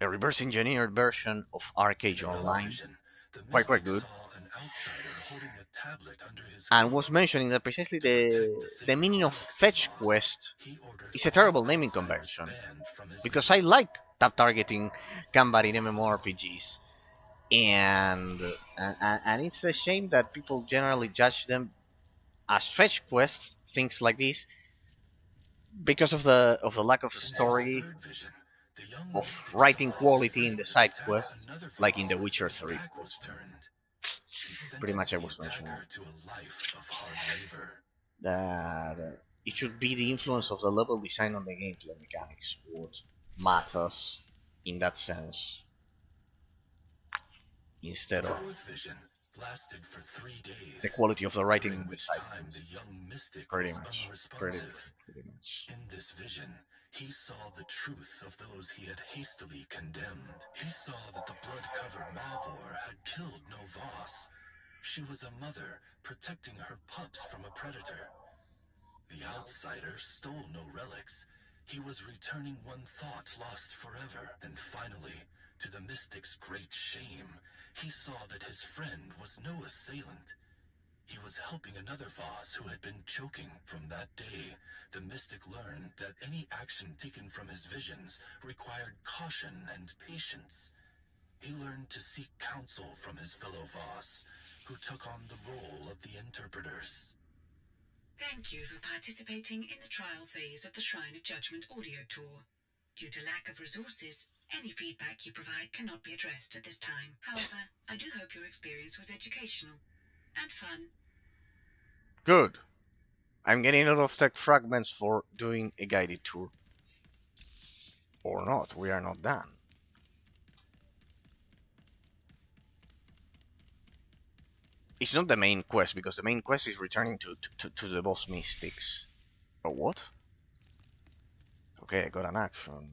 a reverse engineered version of Arcade In another Online, vision, the quite mystic good, saw an outsider holding a tablet under his and was cloak. mentioning that precisely To protect the sacred meaning of relics of fetch Voss, quest he ordered is a all terrible naming outsiders convention, banned from his because I village. like tab targeting combat in MMORPGs, and and it's a shame that people generally judge them as fetch quests, things like this, because of the lack of a In his story, third vision, the young of mystic writing saw his quality in friend the side attack quests, another like in Voss The Witcher whose 3, back for was example. turned. He Pretty much sentenced I the was mentioning attacker to a life of hard labor. that it should be the influence of the level design on the gameplay mechanics what matters in that sense, The instead of fourth vision lasted for 3 the days, quality of the writing during in the which side time the quests. young mystic Pretty was much. unresponsive. Pretty much. In this vision, he saw the truth of those he had hastily condemned. He saw that the blood-covered Mavor had killed no Voss. She was a mother protecting her pups from a predator. The outsider stole no relics. He was returning one thought lost forever. And finally, to the mystic's great shame, he saw that his friend was no assailant. He was helping another Voss who had been choking. From that day, the mystic learned that any action taken from his visions required caution and patience. He learned to seek counsel from his fellow Voss, who took on the role of the interpreters. Thank you for participating in the trial phase of the Shrine of Judgment audio tour. Due to lack of resources, any feedback you provide cannot be addressed at this time. However, I do hope your experience was educational and fun. Good. I'm getting a lot of tech fragments for doing a guided tour. Or not, we are not done. It's not the main quest, because the main quest is returning to the boss mystics. Oh, what? Okay, I got an action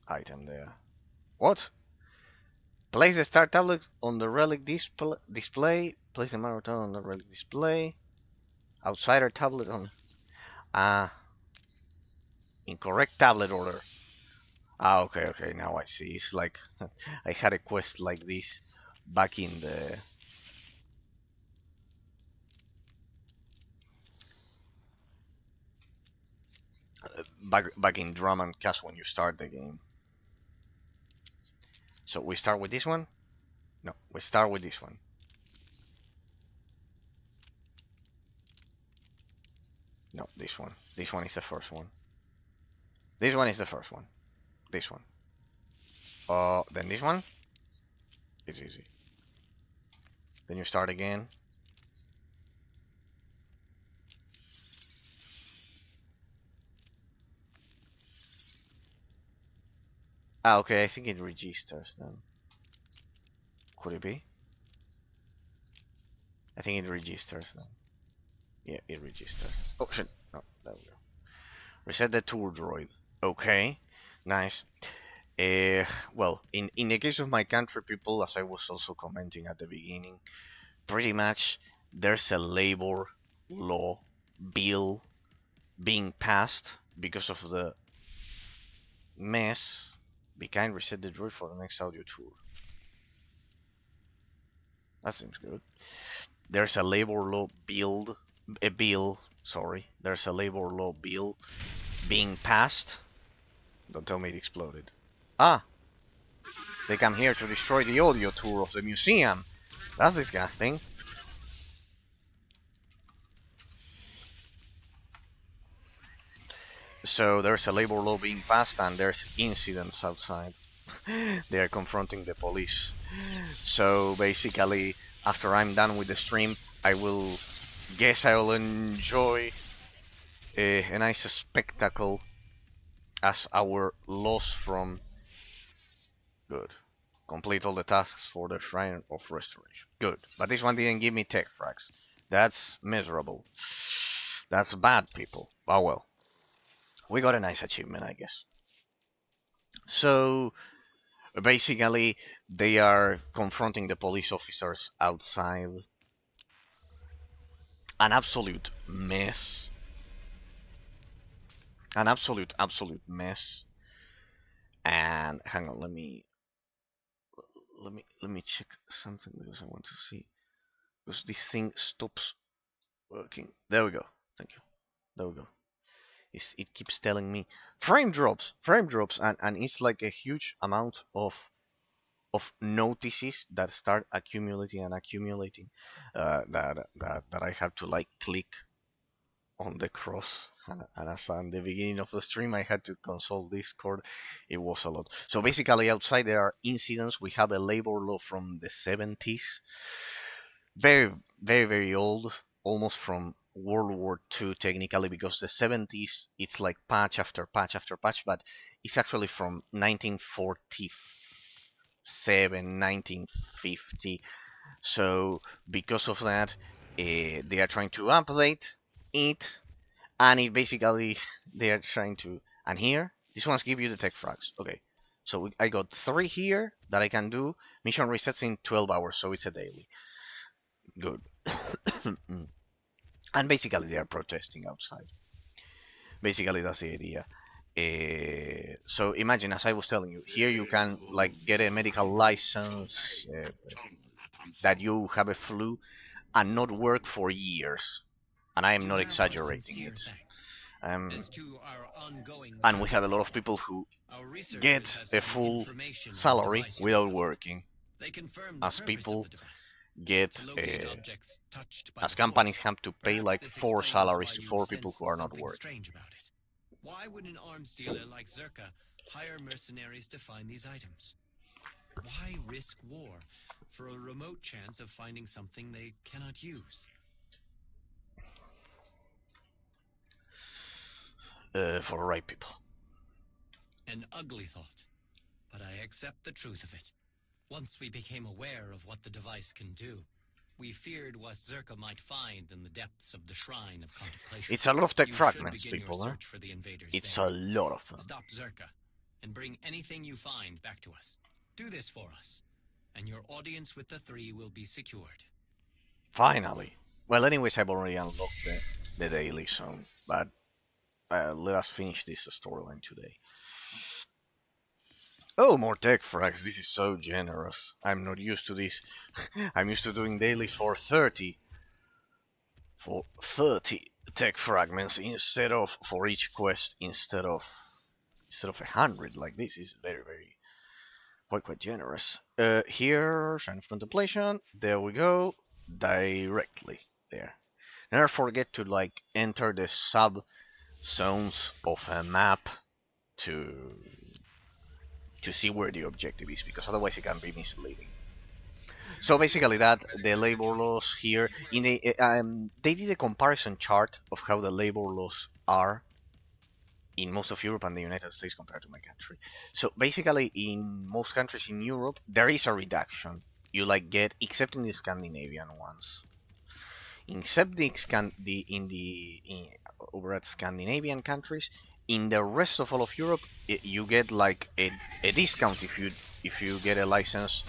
item there. What? Place the star tablet on the relic display. Place the marathon on the relic display. Outsider tablet on... incorrect tablet order. Okay, now I see. It's like I had a quest like this back in the... back in Drum and Cast when you start the game. So we start with this one? No, we start with this one. No, this one. This one is the first one. This one is the first one. This one. Then this one. It's easy. Then you start again. Okay, I think it registers then. Could it be? I think it registers then. Yeah, it registers. Oh shit. No, there we go. Reset the tour droid. Okay, nice. Well, in the case of my country people, as I was also commenting at the beginning, pretty much there's a labor law bill being passed because of the mess. Be kind, reset the droid for the next audio tour. That seems good. There's a labor law there's a labor law bill being passed. Don't tell me it exploded. Ah, they come here to destroy the audio tour of the museum. That's disgusting. So there's a labor law being passed and there's incidents outside. They are confronting the police. So basically, after I'm done with the stream, I will enjoy a nice spectacle as our loss from good. Complete all the tasks for the Shrine of Restoration. Good. But this one didn't give me tech frags. That's miserable. That's bad, people. Oh well. We got a nice achievement, I guess. So, basically, they are confronting the police officers outside. An absolute mess. An absolute mess. And hang on, let me check something because I want to see, because this thing stops working. There we go. Thank you. There we go. It keeps telling me frame drops, and it's like a huge amount of notices that start accumulating and accumulating. That I have to like click on the cross. And as in the beginning of the stream, I had to consult Discord. It was a lot. So basically, outside there are incidents. We have a labor law from the 70s, very, very, very old, almost from World War II technically, because the 70s it's like patch after patch after patch, but it's actually from 1947, 1950. So because of that, they are trying to update it, and it basically they are trying to. And here, these ones give you the tech frags. Okay, so I got 3 here that I can do. Mission resets in 12 hours, so it's a daily. Good. And basically they are protesting outside. Basically that's the idea. So imagine, as I was telling you, here you can like get a medical license that you have a flu and not work for years. And I am not exaggerating it. And we have a lot of people who get a full salary without working. As people get, as companies have to pay like 4 salaries to 4 people who are not working. Why would an arms dealer like Zerka hire mercenaries to find these items? Why risk war for a remote chance of finding something they cannot use? For right people. An ugly thought, but I accept the truth of it. Once we became aware of what the device can do, we feared what Zerka might find in the depths of the Shrine of Contemplation. It's a lot of tech fragments, people, huh? It's a lot of them. Stop Zerka, and bring anything you find back to us. Do this for us, and your audience with the 3 will be secured. Finally. Well, anyways, I've already unlocked the daily, so... But let us finish this storyline today. Oh, more tech frags. This is so generous. I'm not used to this. I'm used to doing dailies for 30. For 30 tech fragments instead of for each quest instead of 100. Like this is very, very quite generous. Here, Shrine of Contemplation. There we go. Directly there. Never forget to like enter the sub zones of a map to see where the objective is, because otherwise it can be misleading. So basically that, the labor laws here, in the, they did a comparison chart of how the labor laws are in most of Europe and the United States compared to my country. So basically in most countries in Europe, there is a reduction. You like get, except in the Scandinavian ones. Except over at Scandinavian countries, in the rest of all of Europe, you get like a discount if you get a license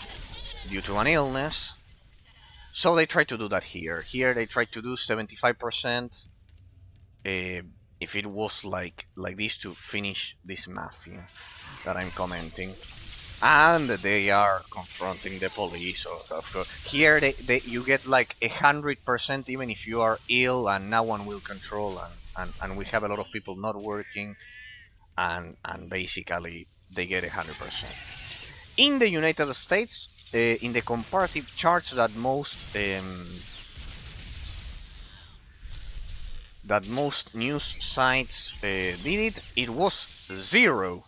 due to an illness. So they try to do that here. Here they try to do 75%. If it was like this to finish this mafia that I'm commenting. And they are confronting the police, of course. Here you get like 100% even if you are ill and no one will control, and we have a lot of people not working, and basically they get 100%. In the United States, in the comparative charts that most news sites did it was 0.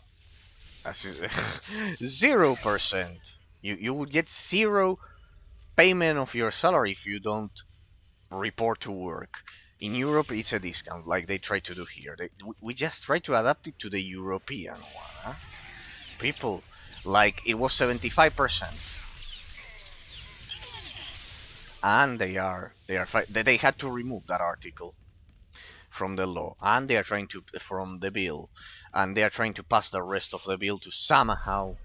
0%. You would get 0 payment of your salary if you don't report to work. In Europe, it's a discount, like they try to do here. We just try to adapt it to the European one. Huh? People, like it was 75%, and they had to remove that article from the law, and they are trying to from the bill, and they are trying to pass the rest of the bill to somehow,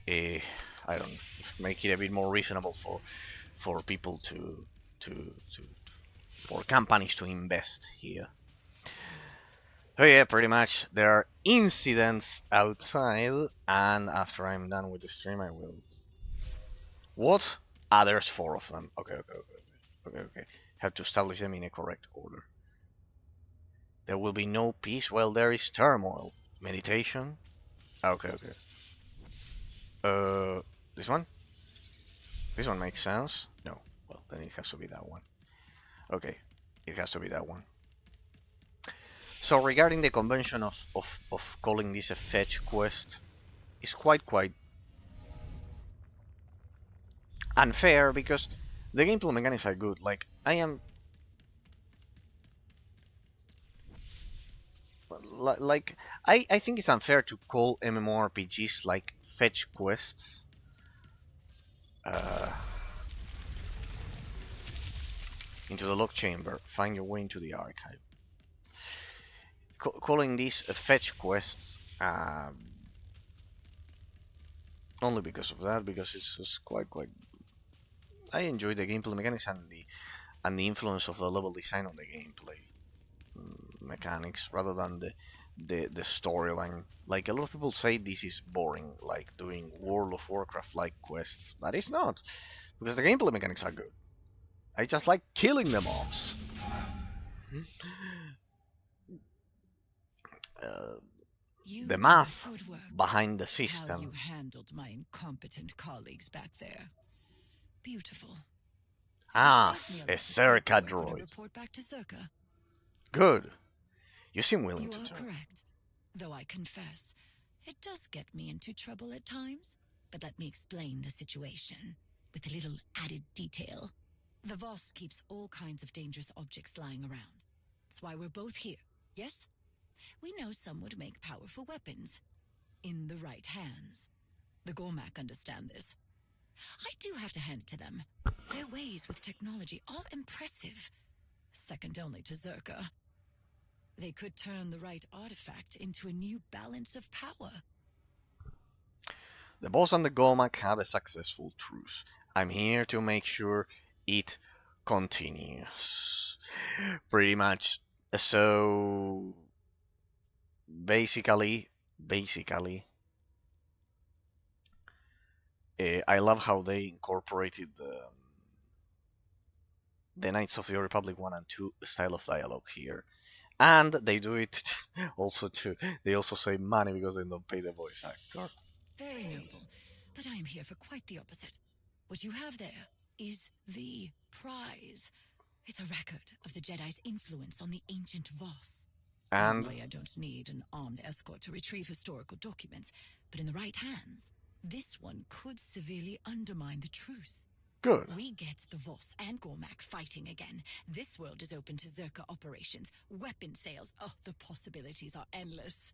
I don't know, make it a bit more reasonable for people to for companies to invest here. Oh yeah, pretty much. There are incidents outside, and after I'm done with the stream, I will. What? Ah, there's 4 of them. Okay. Have to establish them in a correct order. There will be no peace while there is turmoil. Meditation. Okay. Uh, this one? This one makes sense. No. Well, then it has to be that one. Okay, it has to be that one. So regarding the convention of calling this a fetch quest, is quite unfair because the gameplay mechanics are good. Like I think it's unfair to call MMORPGs like fetch quests. Into the lock chamber, find your way into the archive. Calling these fetch quests only because of that, because it's just quite. I enjoy the gameplay mechanics and the influence of the level design on the gameplay mechanics rather than the storyline. Like a lot of people say this is boring, like doing World of Warcraft like quests, but it's not, because the gameplay mechanics are good. I just like killing the mobs. The math behind the system. How you handled my incompetent colleagues back there. Beautiful. Ah, a Circa droid. Report back to Circa. Good. You seem willing you to are talk. Correct. Though I confess, it does get me into trouble at times. But let me explain the situation with a little added detail. The Voss keeps all kinds of dangerous objects lying around. That's why we're both here, yes? We know some would make powerful weapons. In the right hands. The Gormak understand this. I do have to hand it to them. Their ways with technology are impressive. Second only to Zerka. They could turn the right artifact into a new balance of power. The boss and the Gormak have a successful truce. I'm here to make sure it continues. Pretty much. So basically, I love how they incorporated the Knights of the Old Republic 1 and 2 style of dialogue here. And they do it also too. They also save money because they don't pay the voice actor. Very noble, but I am here for quite the opposite. What you have there is the prize. It's a record of the Jedi's influence on the ancient Voss. And normally, I don't need an armed escort to retrieve historical documents, but in the right hands, this one could severely undermine the truce. good. We get the Voss and Gormak fighting again. This world is open to Zerka operations, weapon sales. Oh, the possibilities are endless.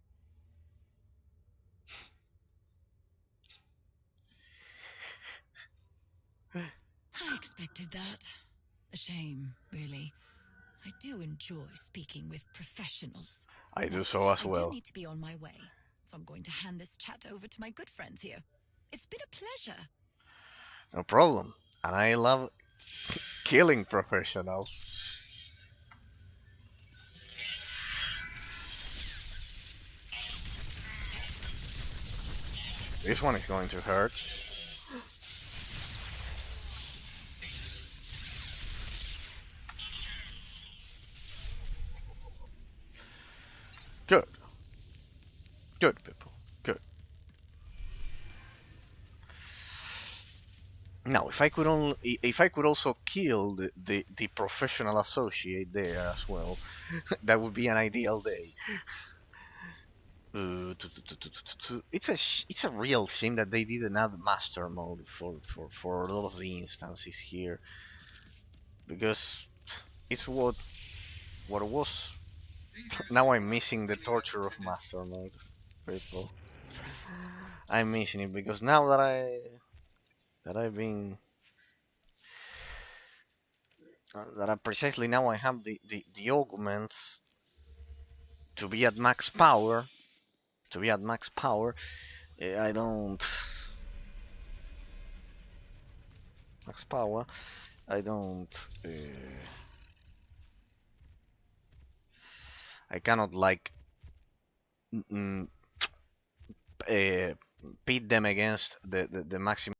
I expected that. A shame, really. I do enjoy speaking with professionals. I do so as I well. do need to be on my way, so I'm going to hand this chat over to my good friends here. It's been a pleasure. No problem. And I love killing professionals. This one is going to hurt. Good. Good, people. Good. Now, if I could also kill the professional associate there as well, that would be an ideal day. It's a real shame that they didn't have master mode for a lot of the instances here, because it's what was. Now I'm missing the torture of master mode, people. I'm missing it because now I've been that I precisely now I have the augments to be at max power. To be at max power, I don't max power. I don't. I cannot like mm, uh, pit them against the maximum